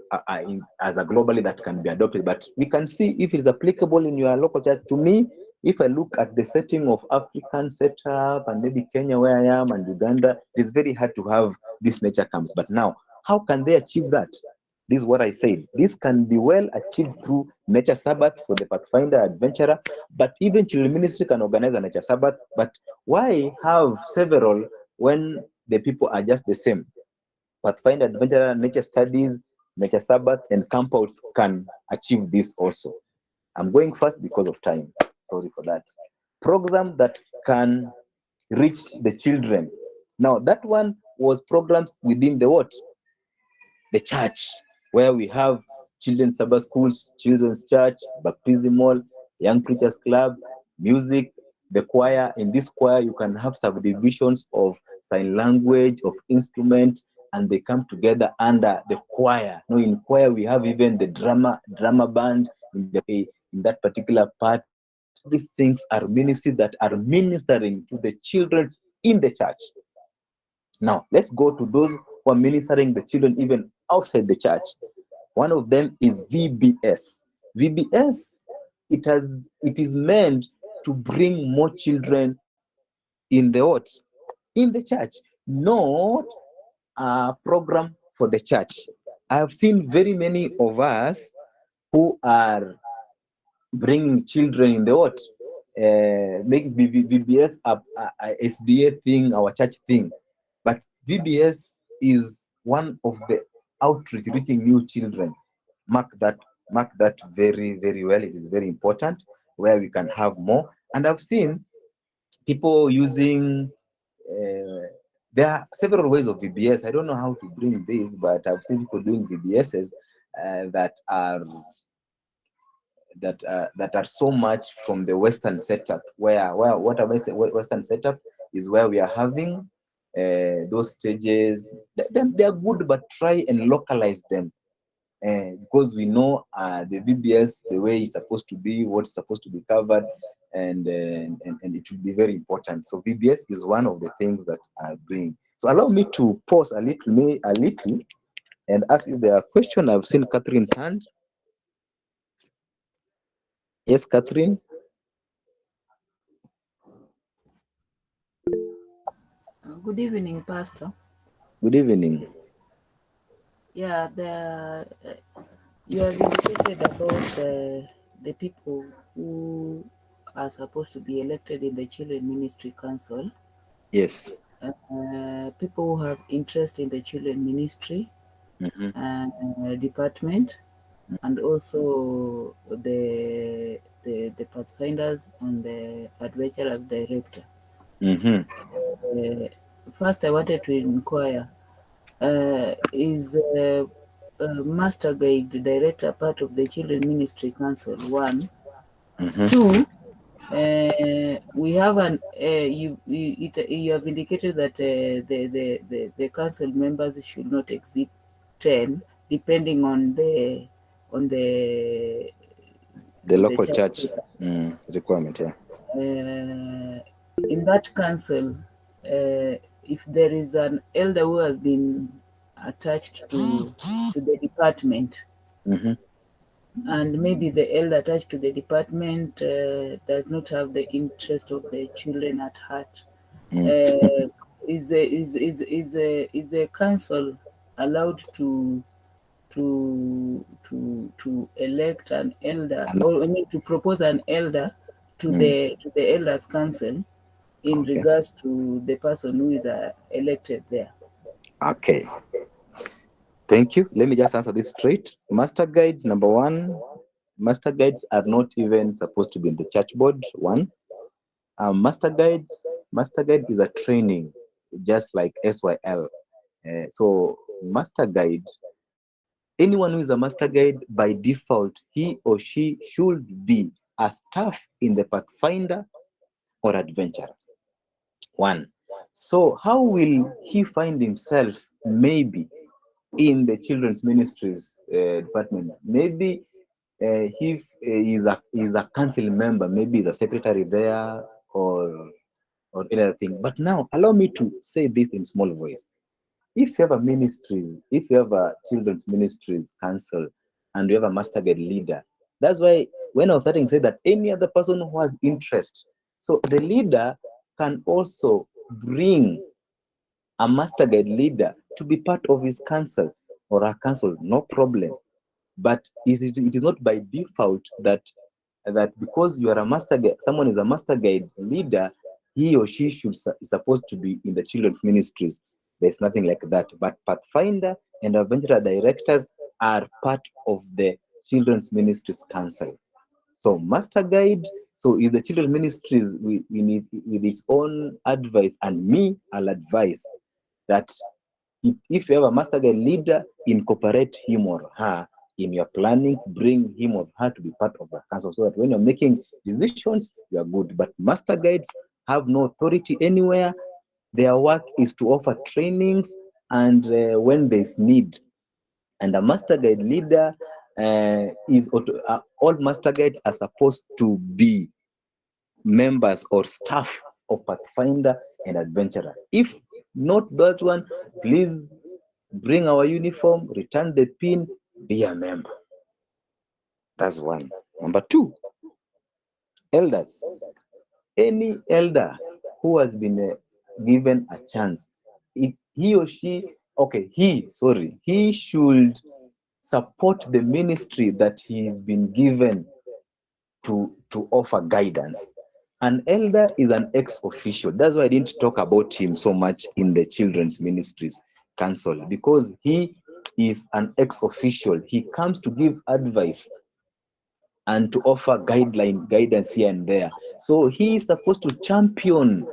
as a globally that can be adopted, but we can see if it's applicable in your local church. To me, if I look at the setting of African setup and maybe Kenya where I am and Uganda, it is very hard to have these nature camps. But now, how can they achieve that? This is what I said. This can be well achieved through Nature Sabbath for the Pathfinder Adventurer, but even Children Ministry can organize a Nature Sabbath. But why have several when the people are just the same? Pathfinder Adventurer, Nature Studies, Nature Sabbath, and Campouts can achieve this also. I'm going fast because of time. Sorry for that. Program that can reach the children. Now, that one was programs within the what? The church, where we have children's Sabbath schools, children's church, baptismal, young preachers club, music, the choir. In this choir, you can have subdivisions of sign language, of instrument, and they come together under the choir. Now, in choir, we have even the drama band in that particular part. These things are ministries that are ministering to the children in the church. Now, let's go to those who are ministering the children even outside the church. One of them is VBS. VBS, it is meant to bring more children in the what? In the church, not a program for the church. I have seen very many of us who are bringing children in the what? Make VBS a SDA thing, our church thing. But VBS is one of the outreach reaching new children. Mark that, mark that very, very well. It is very important where we can have more. And I've seen people using there are several ways of VBS. I don't know how to bring this, but I've seen people doing VBSs that are that are so much from the Western setup. Where what have I said? Western setup is where we are having those stages. They are good, but try and localize them. Because we know the VBS, the way it's supposed to be, what's supposed to be covered, and it will be very important. So VBS is one of the things that I bring. So allow me to pause a little, and ask if there are questions. I've seen Catherine's hand. Yes, Catherine. Good evening, Pastor. Good evening. Yeah, you have indicated about the people who are supposed to be elected in the Children Ministry Council, Yes. people who have interest in the Children Ministry Mm-hmm. department, and also the Pathfinders and the Adventurers Director. Mm-hmm. First, I wanted to inquire. Is Master Guide Director part of the Children Ministry Council? One, Mm-hmm. two. We have you have indicated that the council members should not exceed 10, depending on The the local church. church requirement. Yeah. In that council, if there is an elder who has been attached to the department, Mm-hmm. and maybe the elder attached to the department does not have the interest of the children at heart, Mm. uh, is a council allowed to elect an elder, And, or I mean to propose an elder mm, to the elders council in okay. regards to the person who is elected there? Okay. Thank you. Let me just answer this straight. Master guides, number one, master guides are not even supposed to be in the church board. One, master guide is a training, just like SYL. So master guide, anyone who is a master guide by default, he or she should be a staff in the Pathfinder or Adventurer. One. So how will he find himself maybe in the children's ministries department? Maybe if he's a council member, maybe he's a secretary there, or any other thing. But now allow me to say this in small voice. If you have a ministries, if you have a children's ministries council, and you have a master guide leader, that's why when I was starting to say that any other person who has interest, so the leader can also bring a master guide leader to be part of his council or her council, no problem. But it is not by default that because you are a master guide, someone is a master guide leader, he or she is supposed to be in the children's ministries. There's nothing like that. But Pathfinder and Adventurer directors are part of the children's ministries council. So master guide, so is the children's ministries we need with its own advice, and me, I'll advise that if you have a master guide leader, incorporate him or her in your plannings, bring him or her to be part of the council so that when you're making decisions, you are good. But master guides have no authority anywhere. Their work is to offer trainings and when there's need. And a master guide leader all master guides are supposed to be members or staff of Pathfinder and Adventurer. If not that one, please bring our uniform, return the pin, be a member. That's one. Number two, elders. Any elder who has been given a chance, if he or she, okay, he should support the ministry that he's been given to offer guidance. An elder is an ex-official. That's why I didn't talk about him so much in the Children's Ministries Council, because he is an ex-official. He comes to give advice and to offer guidance here and there. So he is supposed to champion.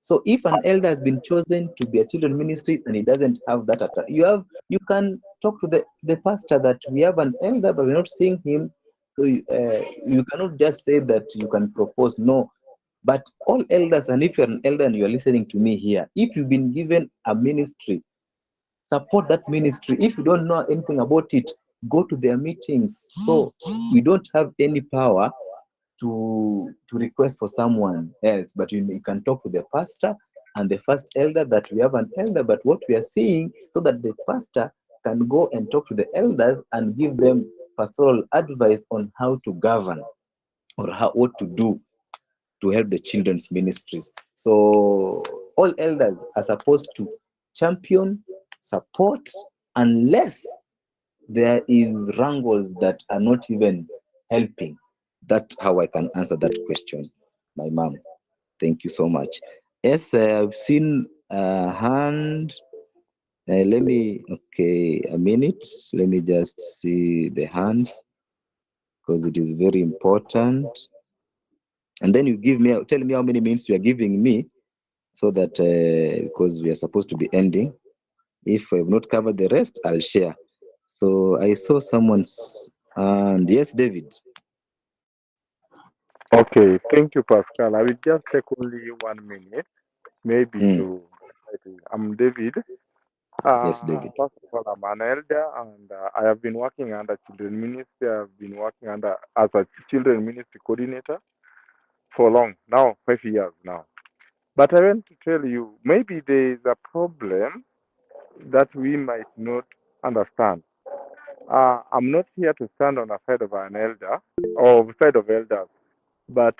So if an elder has been chosen to be a children ministry and he doesn't have that, you can talk to the pastor that we have an elder, but we're not seeing him. So you cannot just say that you can propose. No, but all elders, and if you're an elder and you're listening to me here, if you've been given a ministry, support that ministry. If you don't know anything about it, go to their meetings. So we don't have any power to request for someone else, but you can talk to the pastor and the first elder that we have an elder. But what we are seeing, so that the pastor can go and talk to the elders and give them pastoral advice on how to govern or what to do to help the children's ministries. So all elders are supposed to champion, support, unless there is wrangles that are not even helping. That's how I can answer that question, my mom. Thank you so much. Yes, I've seen a hand. Okay, a minute. Let me just see the hands because it is very important. And then you tell me how many minutes you are giving me so that, because we are supposed to be ending. If I have not covered the rest, I'll share. So I saw someone's, and yes, David. Okay, thank you, Pascal. I will just take only 1 minute, maybe Mm, to. I'm David. yes, David. First of all, I'm an elder, and I have been working under children ministry. I've been working under as a children ministry coordinator for long now, 5 years now. But I want to tell you, maybe there is a problem that we might not understand. I'm not here to stand on the side of an elder or side of elders, but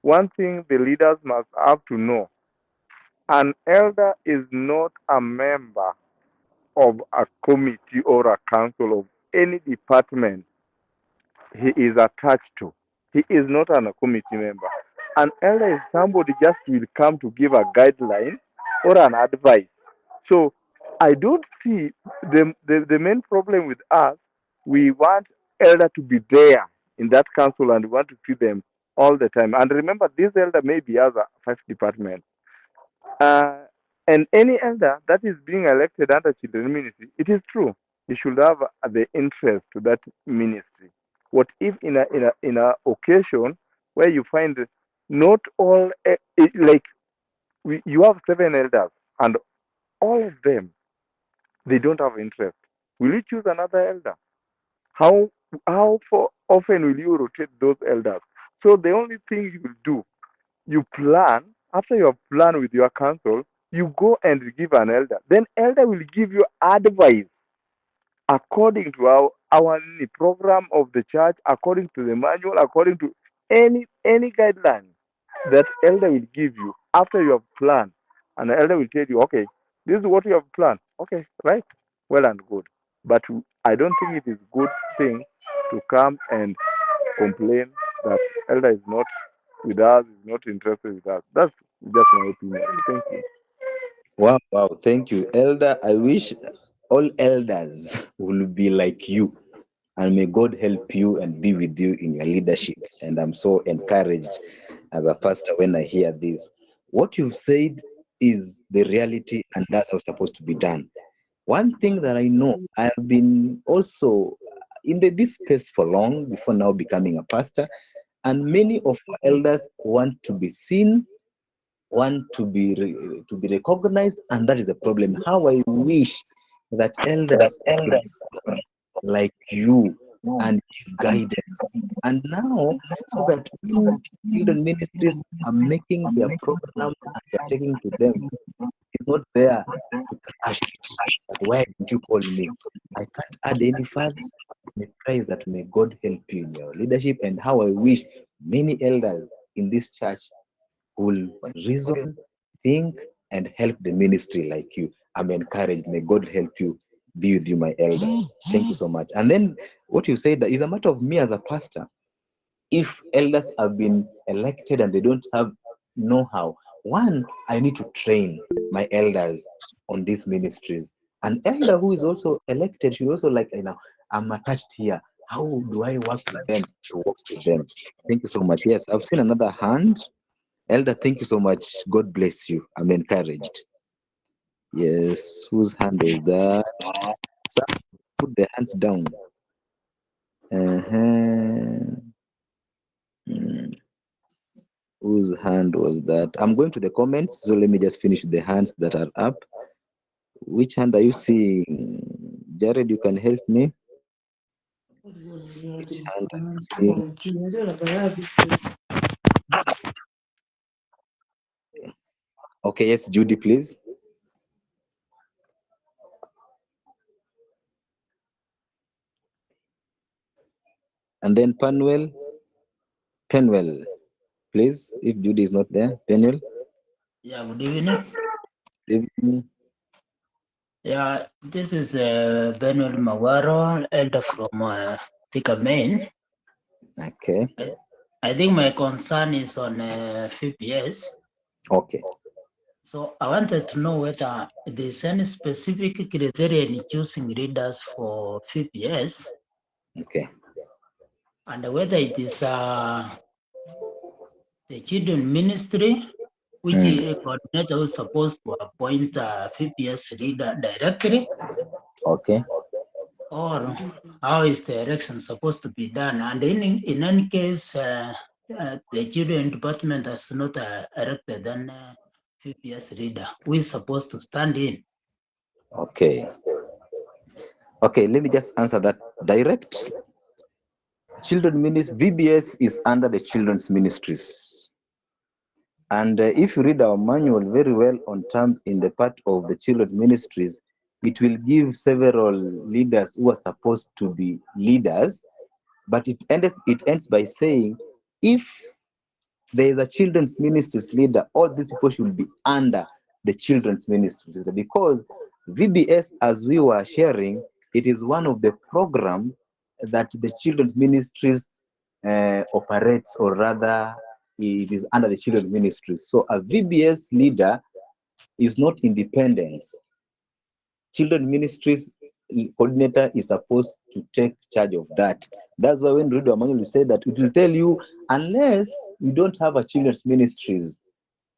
one thing the leaders must have to know: an elder is not a member of a committee or a council of any department he is attached to. He is not a committee member. An elder is somebody just will come to give a guideline or an advice. So I don't see the main problem with us. We want elder to be there in that council and we want to see them all the time. And remember, this elder maybe has a 5 departments. Uh, and any elder that is being elected under children ministry, it is true, he should have the interest to that ministry. What if in a occasion where you find not all like you have 7 elders and all of them they don't have interest? Will you choose another elder? How how often will you rotate those elders? So the only thing you will do, you plan. After you have planned with your council, you go and give an elder. Then elder will give you advice according to our program of the church, according to the manual, according to any guideline that elder will give you after you have planned. And the elder will tell you, okay, this is what you have planned. Okay, right? Well and good. But I don't think it is good thing to come and complain that elder is not with us, is not interested with us. That's just my opinion. Thank you. Wow, wow. Thank you, Elder. I wish all elders will be like you. And may God help you and be with you in your leadership. And I'm so encouraged as a pastor when I hear this. What you've said is the reality, and that's how it's supposed to be done. One thing that I know, I have been also in this space for long before now becoming a pastor, and many of our elders want to be seen, want to be recognized, and that is a problem. How I wish that elders could like you and give guidance. And now, so that when children ministries are making their program and they're taking to them, it's not there to crash it. But why didn't you call me? I can't add any further. May pray that may God help you in your leadership, and how I wish many elders in this church will reason, think, and help the ministry like you. I'm encouraged. May God help you. Be with you, my elder. Thank you so much. And then what you said that is a matter of me as a pastor. If elders have been elected and they don't have know-how, one, I need to train my elders on these ministries. An elder who is also elected should also I'm attached here. How do I work with them to work with them? Thank you so much. Yes, I've seen another hand. Elder, thank you so much. God bless you. I'm encouraged. Yes, whose hand was that? Some put their hands down. Whose hand was that? I'm going to the comments, so let me just finish the hands that are up. Which hand are you seeing? Jared, you can help me. Which hand are you seeing? Okay, yes, Judy, please. And then Penwell, please, if Judy is not there. Penwell. Yeah, good evening. Evening. Yeah, this is Benuel Mawaro, elder from Thika, Maine. Okay. I think my concern is on FPS. Okay. So I wanted to know whether there's any specific criteria in choosing readers for FPS, Okay. and whether it is the children ministry, which a coordinator is supposed to appoint a FPS reader directly, Okay. or how is the election supposed to be done? And in any case, the children department has not elected an FPS reader who is supposed to stand in. Okay. Okay, let me just answer that direct. Children Ministry, VBS is under the Children's Ministries. And if you read our manual very well on terms in the part of the Children's Ministries, it will give several leaders who are supposed to be leaders, but it ends by saying, if there is a children's ministries leader, all these people should be under the children's ministries, because VBS, as we were sharing, it is one of the programs that the children's ministries operates, or rather it is under the children's ministries. So a VBS leader is not independent. Children ministries coordinator is supposed to take charge of that. That's why when you read the manual, you say that it will tell you, unless you don't have a children's ministries,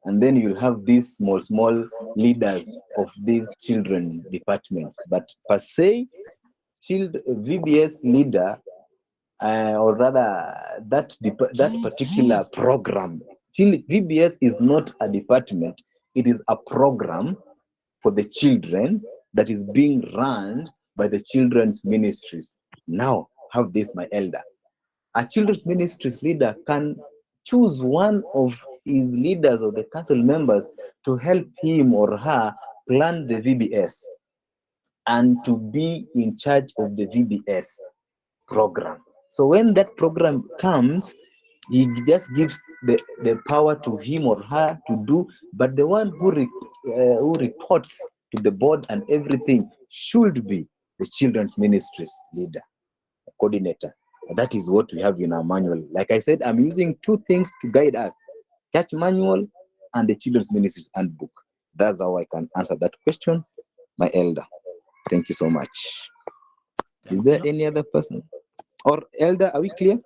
and then you'll have these small leaders of these children departments. But per se, VBS leader, or rather that particular program, VBS is not a department; it is a program for the children that is being run by the children's ministries. Now, have this, my elder. A children's ministries leader can choose one of his leaders or the council members to help him or her plan the VBS and to be in charge of the VBS program. So when that program comes, he just gives the power to him or her to do, but the one who reports to the board and everything should be the children's ministries leader, coordinator. That is what we have in our manual. Like I said, I'm using two things to guide us: church manual and the children's ministries handbook. That's how I can answer that question, my elder. Thank you so much. Is there any other person? Or elder, are we clear?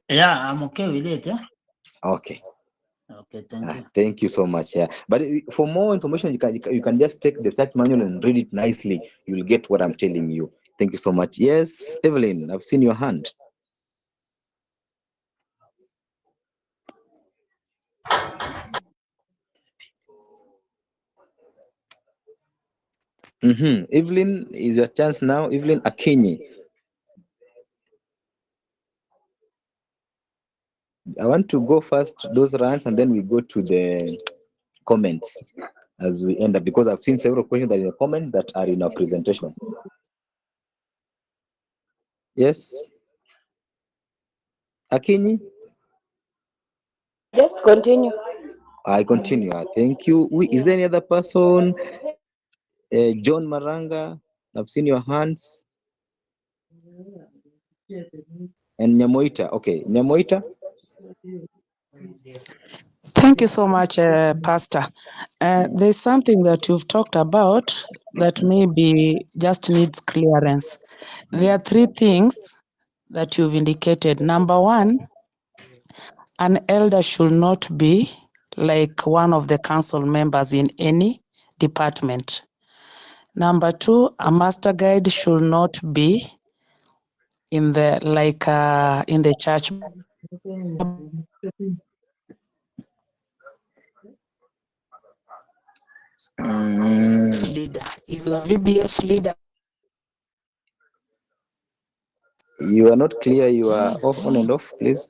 Yeah, I'm okay with it. Yeah? Okay. Okay, thank you. Thank you so much. Yeah, but for more information, you can just take the church manual and read it nicely. You'll get what I'm telling you. Thank you so much. Yes, Evelyn, I've seen your hand. Evelyn, is your chance now. Evelyn Akinyi. I want to go first those rounds, and then we go to the comments as we end up, because I've seen several questions that are in the comment that are in our presentation. Yes, Akinyi. Just continue. I continue. Thank you. Is there any other person? John Maranga, I've seen your hands. And Nyamoita. Okay, Nyamoita. Thank you so much, Pastor. There's something that you've talked about that maybe just needs clearance. There are three things that you've indicated. Number one, an elder should not be like one of the council members in any department. Number two, a master guide should not be in the in the church leader. Is a VBS leader. You are not clear. You are off, on and off, please.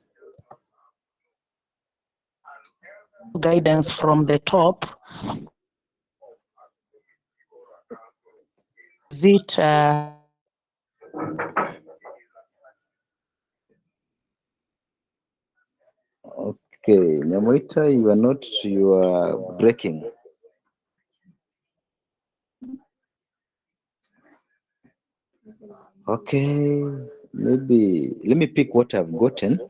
Guidance from the top. Is it Okay, Nyamoita, you are not. You are breaking. Okay, maybe let me pick what I've gotten.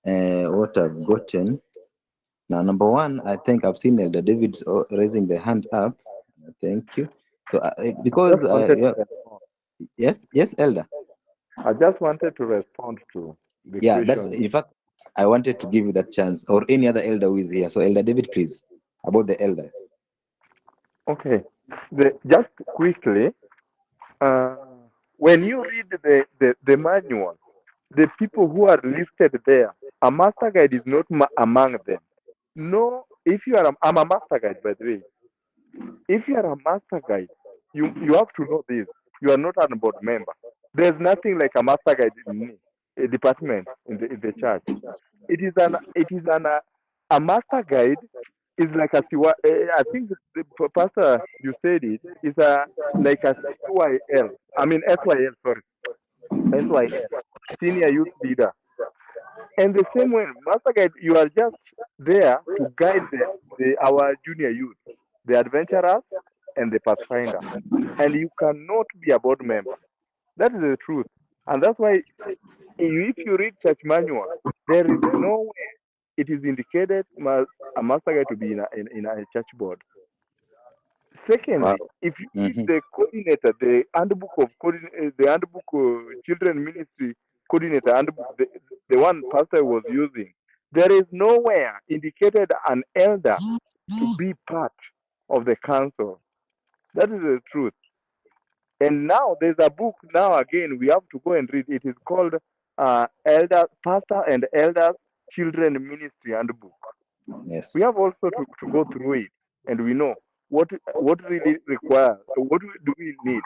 What I've gotten. Now, number one, I think I've seen Elder David raising the hand up. Thank you. So, because Just wanted yeah, to respond. yes, Elder. I just wanted to respond to the Yeah, that's question. in fact, I wanted to give you that chance, or any other elder who is here. So, Elder David, please, about the elder. Okay. Just quickly, uh, when you read the manual, the people who are listed there, a master guide is not among them. No, if you are, I'm a master guide, by the way. If you are a master guide, you have to know this. You are not an board member. There's nothing like a master guide in a department in the church. It is a master guide is like a I think pastor you said it is a like a CYL. I mean SYL. Sorry, SYL, senior youth leader. And the same way, master guide, you are just there to guide our junior youth, the adventurers, and the pathfinder. And you cannot be a board member. That is the truth. And that's why if you read church manual, there is no way it is indicated a master guide to be in a church board. Wow. Secondly, if you read Mm-hmm. the coordinator, the handbook of the handbook children ministry coordinator handbook, the one pastor was using, there is nowhere indicated an elder to be part of the council. That is the truth. And now there's a book. Now again, we have to go and read. It is called Elder Pastor and Elders Children Ministry Handbook. Yes. We have also to go through it, and we know what really requires. What do we need?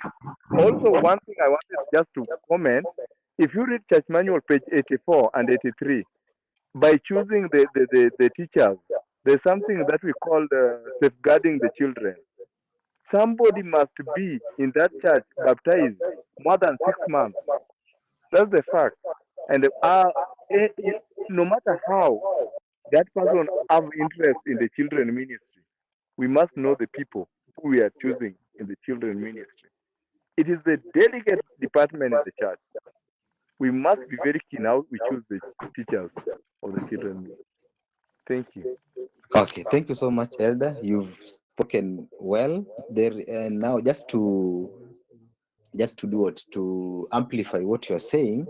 Also, one thing I wanted just to comment: if you read Church Manual page 84 and 83, by choosing the teachers, there's something that we call safeguarding the children. Somebody must be in that church baptized more than 6 months. That's the fact. And eh, eh, no matter how that person have interest in the children ministry, we must know the people who we are choosing in the children ministry. It is the delegate department in the church. We must be very keen how we choose the teachers of the children ministry. Thank you. Okay. Thank you so much, Elder. You've spoken well. There, and now just to do what to amplify what you are saying.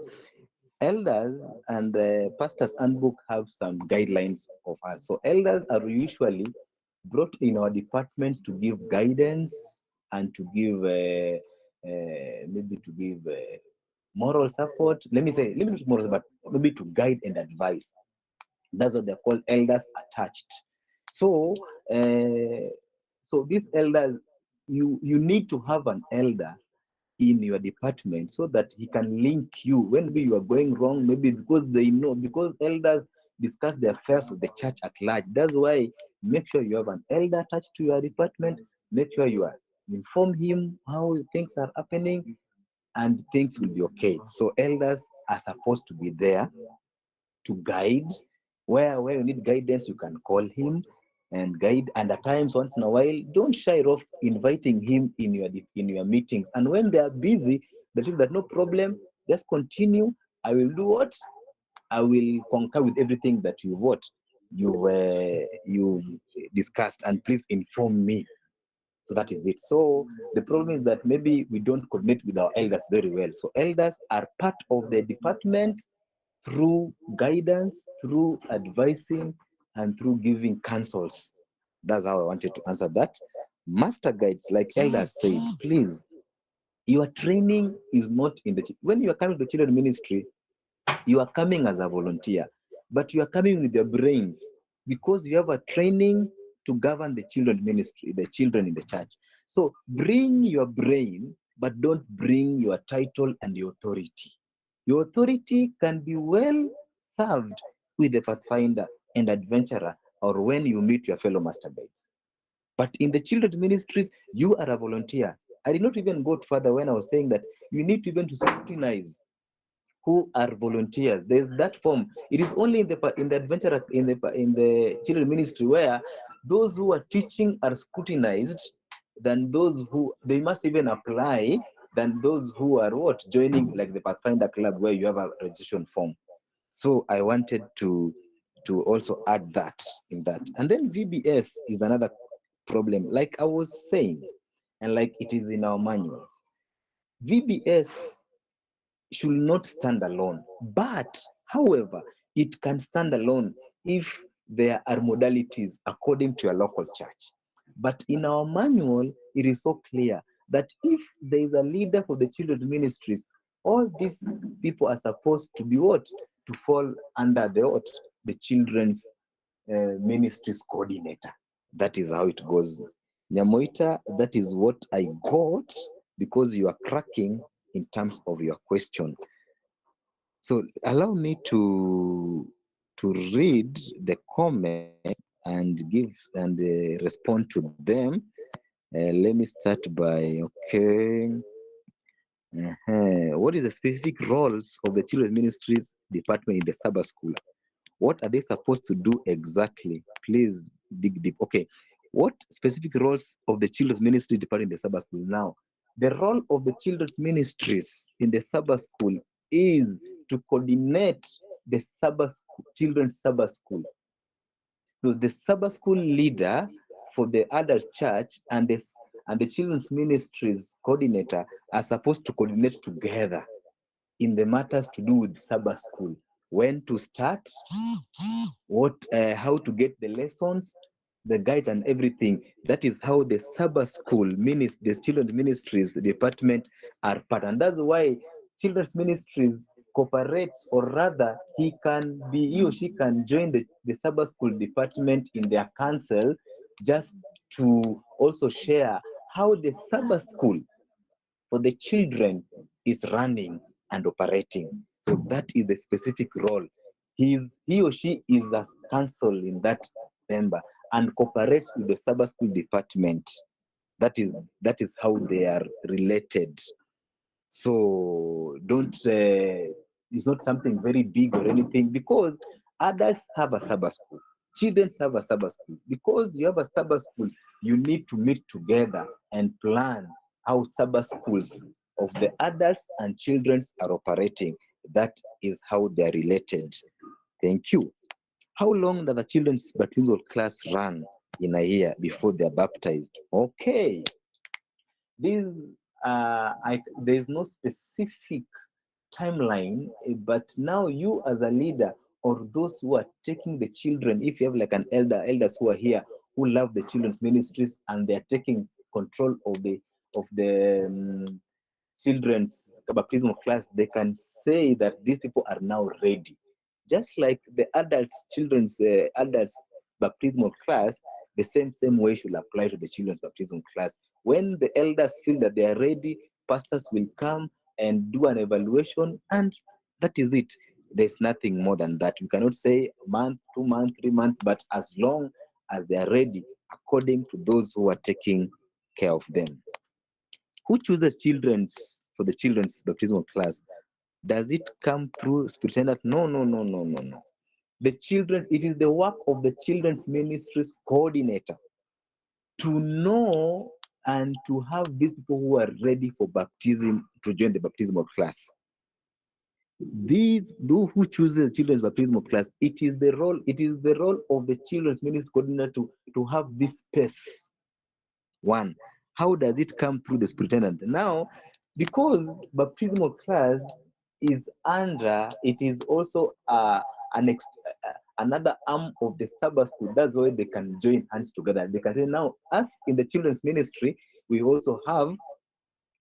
Elders and the pastors handbook have some guidelines of us. So elders are usually brought in our departments to give guidance and to give maybe to give moral support. Let me not moral, but maybe to guide and advise. That's what they're called, elders attached. So, so these elders, you need to have an elder in your department so that he can link you when maybe you are going wrong, maybe because they know, because elders discuss the affairs of the church at large. That's why make sure you have an elder attached to your department. Make sure you are inform him how things are happening, and things will be okay. So elders are supposed to be there to guide. Where you need guidance, you can call him and guide. And at times, once in a while, don't shy off inviting him in your meetings. And when they are busy, they feel that no problem, just continue. I will do what I will concur with everything that you discussed, and please inform me. So that is it. So the problem is that maybe we don't coordinate with our elders very well. So elders are part of the departments through guidance, through advising, and through giving counsels. That's how I wanted to answer that. Master guides, like elders said, please Your training is not in the, when you are coming to the children ministry, you are coming as a volunteer, but you are coming with your brains because you have a training to govern the children ministry, the children in the church. So bring your brain, but don't bring your title and your authority. Your authority can be well served with the pathfinder and adventurer, or when you meet your fellow masturbates. But in the children's ministries, you are a volunteer. I did not even go further when I was saying that you need to even to scrutinize who are volunteers. There's that form. It is only in the adventure in the children ministry where those who are teaching are scrutinized than those who they must even apply than those who are what joining like the Pathfinder Club where you have a registration form. So I wanted to also add that in that. And then VBS is another problem, like I was saying, and like it is in our manuals. VBS should not stand alone. But, however, it can stand alone if there are modalities according to your local church. But in our manual, it is so clear that if there is a leader for the children's ministries, all these people are supposed to be what? To fall under the what? The children's ministries coordinator. That is how it goes. Nyamoita, that is what I got because you are cracking in terms of your question. So allow me to read the comments and give and respond to them. Let me start by okay. What is the specific roles of the children's ministries department in the Sabbath school? What are they supposed to do exactly? Please dig deep. Okay. What specific roles of the children's ministry department in the Sabbath school? Now, the role of the children's ministries in the Sabbath school is to coordinate the children's Sabbath school. So the Sabbath school leader for the adult church and the children's ministries coordinator are supposed to coordinate together in the matters to do with Sabbath school. When to start, how to get the lessons, the guides and everything. That is how the Sabbath school the children's ministries department are part, and that's why children's ministries cooperates, or rather he or she can join the Sabbath school department in their council just to also share how the Sabbath school for the children is running and operating. So that is the specific role. He or she is a counsel in that member and cooperates with the Sabbath school department. That is how they are related. So don't it's not something very big or anything because adults have a Sabbath school, children have a Sabbath school. Because you have a Sabbath school, you need to meet together and plan how Sabbath schools of the adults and children are operating. That is how they are related. Thank you. How long does the children's baptismal class run in a year before they are baptized? Okay. This there is no specific timeline, but now you as a leader or those who are taking the children, if you have like an elders who are here who love the children's ministries and they are taking control of the children's baptismal class, they can say that these people are now ready. Just like the adults baptismal class, the same way should apply to the children's baptismal class. When the elders feel that they are ready, pastors will come and do an evaluation, and that is it. There's nothing more than that. You cannot say a month, 2 months, 3 months, but as long as they are ready, according to those who are taking care of them. Who chooses children's for the children's baptismal class? Does it come through superintendent? No, no, no, no, no, no. The children, it is the work of the children's ministries coordinator to know and to have these people who are ready for baptism to join the baptismal class. Those who choose the children's baptismal class, it is the role of the children's ministry coordinator to have this space. One, how does it come through the superintendent? Now, because baptismal class is under, it is also another arm of the Sabbath school. That's why they can join hands together. They can say, now, us in the children's ministry, we also have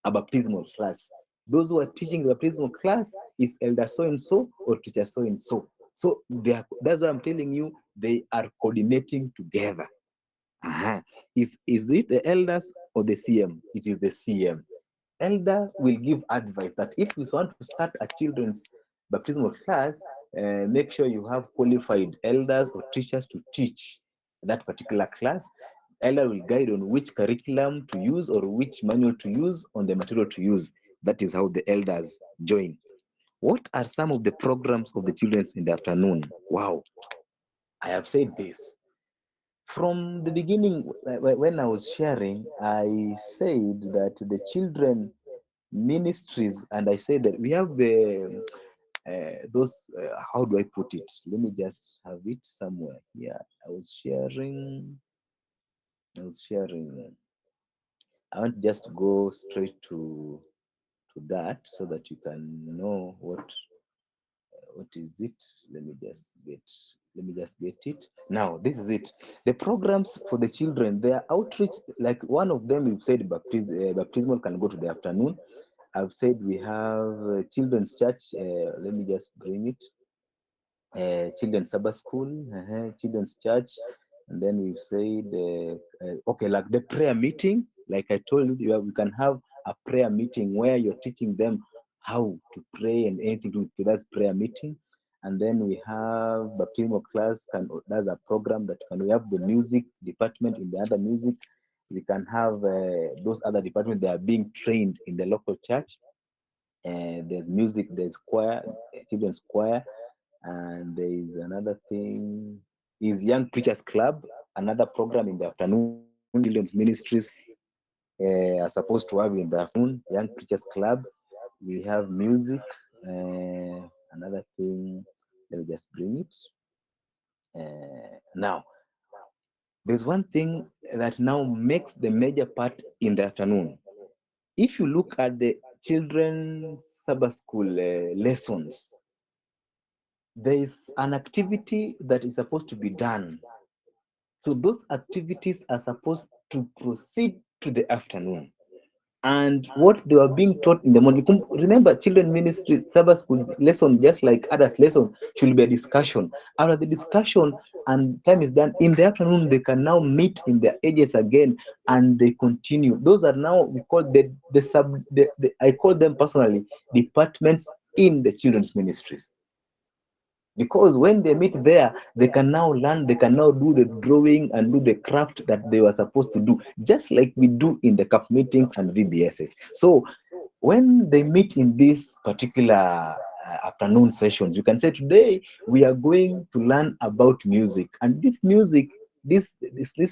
a baptismal class. Those who are teaching the baptismal class is elder so and so or teacher so and so. So that's why I'm telling you they are coordinating together. Uh-huh. Is it the elders or the CM? It is the CM. Elder will give advice that if you want to start a children's baptismal class, make sure you have qualified elders or teachers to teach that particular class. Elder will guide on which curriculum to use or which manual to use on the material to use. That is how the elders join. What are some of the programs of the children's in the afternoon? Wow, I have said this. From the beginning, when I was sharing, I said that the children ministries, and I said that we have the those. How do I put it? Let me just have it somewhere here. I was sharing. I was sharing. I want to just go straight to that so that you can know what is it. Let me just get it now. This is it. The programs for the children, their outreach, like one of them we've said baptismal can go to the afternoon. I've said we have children's church. Let me just bring it. Children's Sabbath School, children's church, and then we've said okay, like the prayer meeting. Like I told you, we can have a prayer meeting where you're teaching them how to pray and anything to do with that prayer meeting. And then we have baptismal class. That's a program that can. We have the music department in the other music. We can have those other departments. They are being trained in the local church. There's music, there's choir, children's choir, and there is another thing is Young Preachers Club, another program in the afternoon. Children's ministries are supposed to have in the afternoon. Young Preachers Club. We have music. Another thing. Let me just bring it. Now, there's one thing that now makes the major part in the afternoon. If you look at the children's Sabbath school lessons, there is an activity that is supposed to be done. So those activities are supposed to proceed to the afternoon. And what they are being taught in the morning. Remember, children ministry Sabbath school lesson, just like adult lesson, should be a discussion. After the discussion and time is done, in the afternoon they can now meet in their ages again and they continue. Those are now we call the I call them personally departments in the children's ministries. Because when they meet there, they can now learn, they can now do the drawing and do the craft that they were supposed to do, just like we do in the CAP meetings and VBSs. So when they meet in this particular afternoon sessions, you can say today we are going to learn about music, and this music, these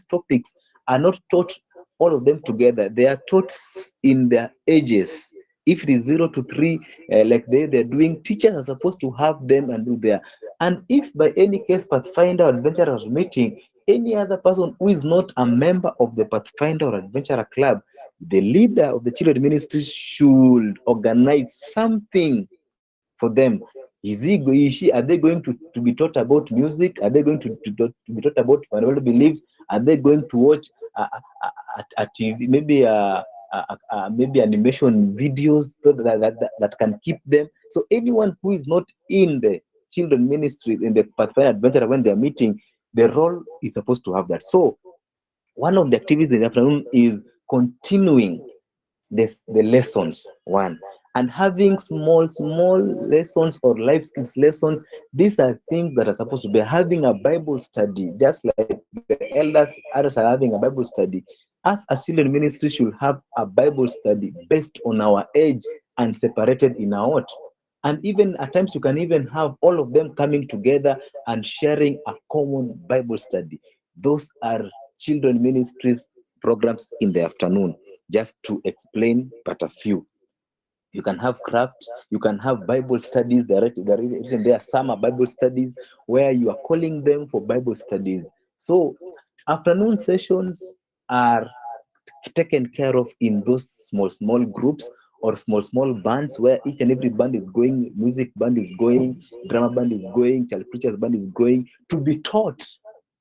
topics are not taught all of them together. They are taught in their ages. If it is 0 to 3, like they're doing, teachers are supposed to have them and do there. And if by any case Pathfinder or Adventurer are meeting, any other person who is not a member of the Pathfinder or Adventurer club, the leader of the children ministry should organize something for them. Is she, are they going to be taught about music? Are they going to be taught about fundamental beliefs? Are they going to watch a TV, maybe animation videos that can keep them? So anyone who is not in the children ministry, in the Pathfinder Adventure, when they're meeting, the role is supposed to have that. So one of the activities in the afternoon is continuing the lessons one, and having small lessons or life skills lessons. These are things that are supposed to be having a Bible study, just like the others are having a Bible study. Us as children ministry should have a Bible study based on our age and separated in our what. And even at times you can even have all of them coming together and sharing a common Bible study. Those are children ministries programs in the afternoon, just to explain but a few. You can have craft, you can have Bible studies. They're written there, summer Bible studies, where you are calling them for Bible studies. So afternoon sessions are taken care of in those small groups or small bands, where each and every band is going, music band is going, drama band is going, child preachers band is going, to be taught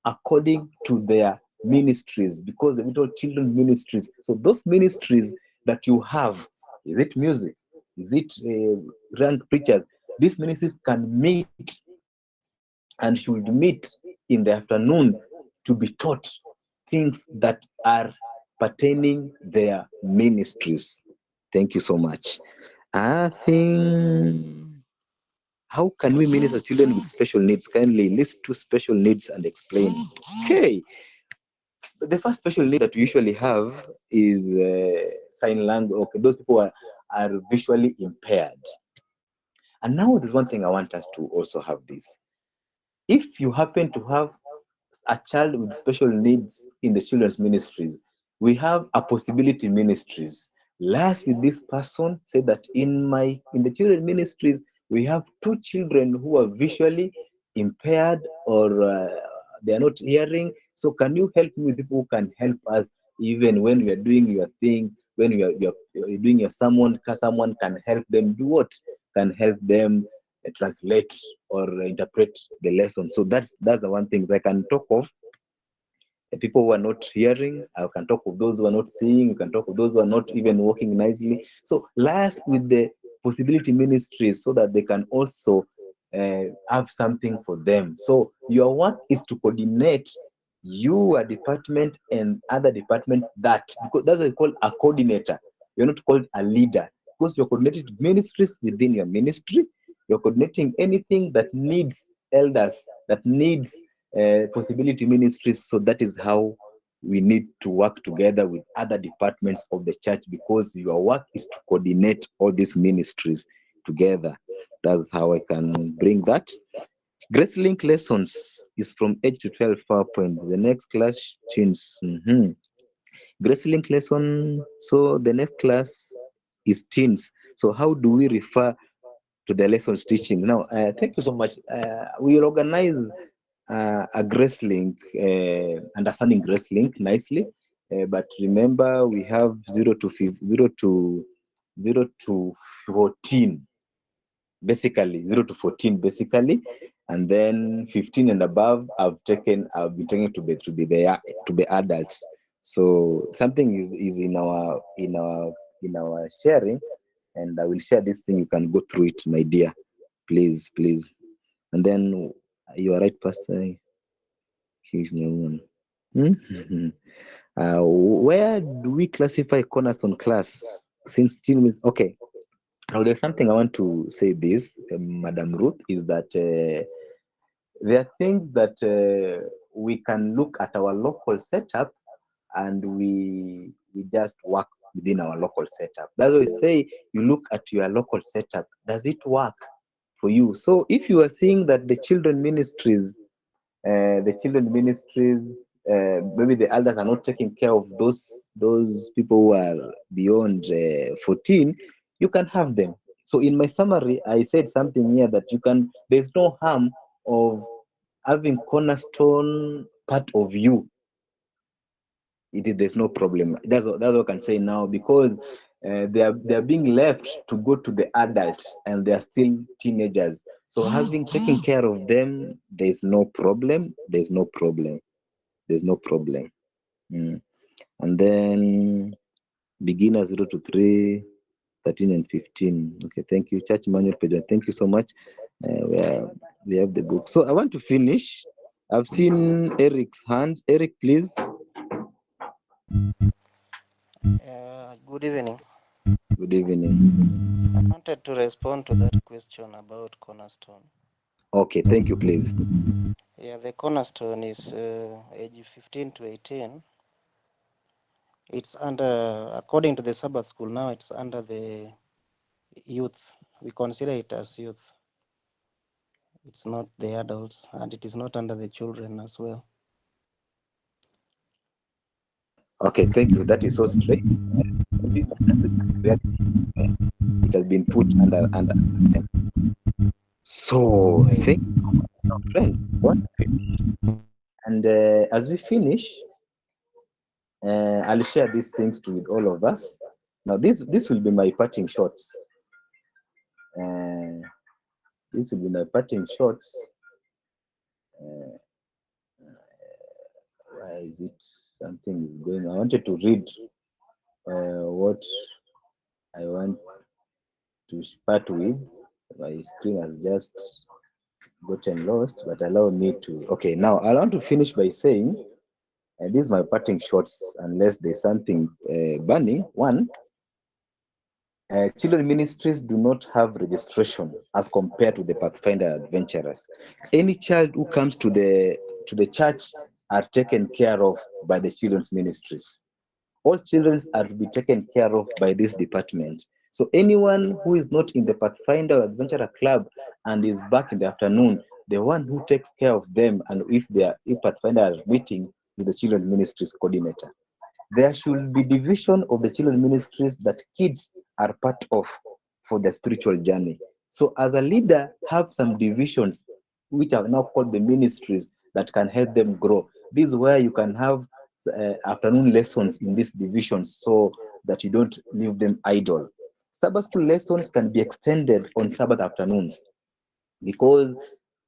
according to their ministries, because they are taught children ministries. So those ministries that you have, Is it music? Is it rank preachers? These ministries can meet and should meet in the afternoon to be taught things that are pertaining their ministries. Thank you so much. I think, how can we minister to children with special needs? Kindly list two special needs and explain. Okay, the first special need that we usually have is sign language. Okay, those people are visually impaired. And now there's one thing I want us to also have this. If you happen to have a child with special needs in the children's ministries, we have a possibility ministries. Last with this person said that in the children ministries we have two children who are visually impaired, or they are not hearing. So can you help me with people who can help us even when we are doing your thing, when you're doing your sermon, someone can help them do what? Can help them translate or interpret the lesson. So that's the one thing I can talk of. The people who are not hearing, I can talk of those who are not seeing, you can talk of those who are not even walking nicely. So last with the possibility ministries so that they can also have something for them. So your work is to coordinate your department and other departments, that because that's what we call a coordinator. You're not called a leader because you're coordinating ministries within your ministry. You're coordinating anything that needs elders, that needs possibility ministries. So that is how we need to work together with other departments of the church, because your work is to coordinate all these ministries together. That's how I can bring that. Grace Link lessons is from 8 to 12 PowerPoint. The next class tunes. Grace Link lesson. So the next class is teens. So how do we refer to the lessons teaching? Now, thank you so much. We will organize a Grace Link, understanding Grace Link nicely. But remember, we have 0 to 14, basically 0 to 14, basically, and then 15 and above. I've been taken to be adults. So something is in our sharing, and I will share this thing. You can go through it, my dear. Please. And then you are right, Pastor. He's no one. Where do we classify cornerstone class? Since team is okay. Now, there's something I want to say. This, Madam Ruth, is that there are things that we can look at our local setup, and we just work within our local setup. That's why we say you look at your local setup. Does it work for you? So if you are seeing that the children ministries, maybe the elders are not taking care of those people who are beyond 14, you can have them. So in my summary, I said something here that there's no harm of having cornerstone part of you. There's no problem. That's what I can say now, because they are being left to go to the adult, and they are still teenagers. So having taken care of them, there's no problem. Mm. And then beginners 0 to 3, 13 and 15. Okay, thank you, Church Manual Pedro. Thank you so much. We have the book. So I want to finish. I've seen Eric's hand. Eric, please. Good evening. Good evening. I wanted to respond to that question about cornerstone. Okay, thank you, please. Yeah, the cornerstone is age 15 to 18. It's under, according to the Sabbath school now, it's under the youth. We consider it as youth. It's not the adults, and it is not under the children as well. Okay, thank you. That is so straight. It has been put under them. So thank you, friends. And as we finish, I'll share these things with all of us. Now, this will be my parting shots. This will be my parting shots. Why is it something is going on? I wanted to read what I want to start with. My screen has just gotten lost, but allow me to. Okay, now I want to finish by saying, and these are my parting shots, unless there's something burning. One, children ministries do not have registration as compared to the Pathfinder adventurers. Any child who comes to the church are taken care of by the children's ministries. All children are to be taken care of by this department. So anyone who is not in the Pathfinder Adventurer Club and is back in the afternoon, the one who takes care of them, and if Pathfinder are meeting with the children ministries coordinator. There should be division of the children ministries that kids are part of for the spiritual journey. So as a leader, have some divisions which are now called the ministries that can help them grow. This is where you can have afternoon lessons in these divisions so that you don't leave them idle. Sabbath school lessons can be extended on Sabbath afternoons because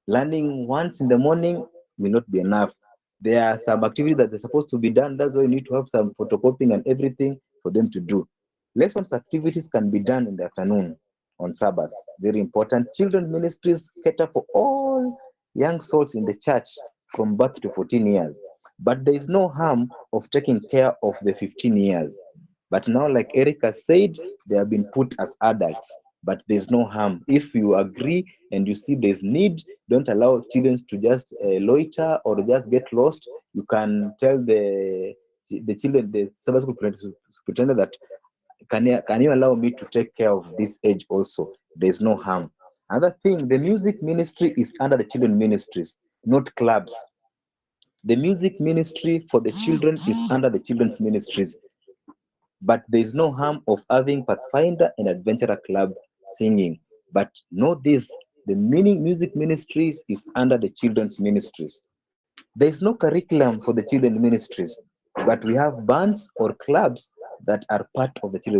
learning once in the morning will not be enough. There are some activities that are supposed to be done. That's why you need to have some photocopying and everything for them to do. Lessons activities can be done in the afternoon on Sabbath. Very important. Children ministries cater for all young souls in the church from birth to 14 years. But there is no harm of taking care of the 15 years. But now, like Eric has said, they have been put as adults. But there's no harm. If you agree and you see there's need, don't allow children to just loiter or just get lost. You can tell the children, the Sabbath school superintendent that can you allow me to take care of this age also? There's no harm. Another thing, the music ministry is under the children ministries, not clubs. The music ministry for the children is under the children's ministries, but there is no harm of having Pathfinder and Adventurer Club singing. But know this, the music ministries is under the children's ministries. There is no curriculum for the children ministries, but we have bands or clubs that are part of the children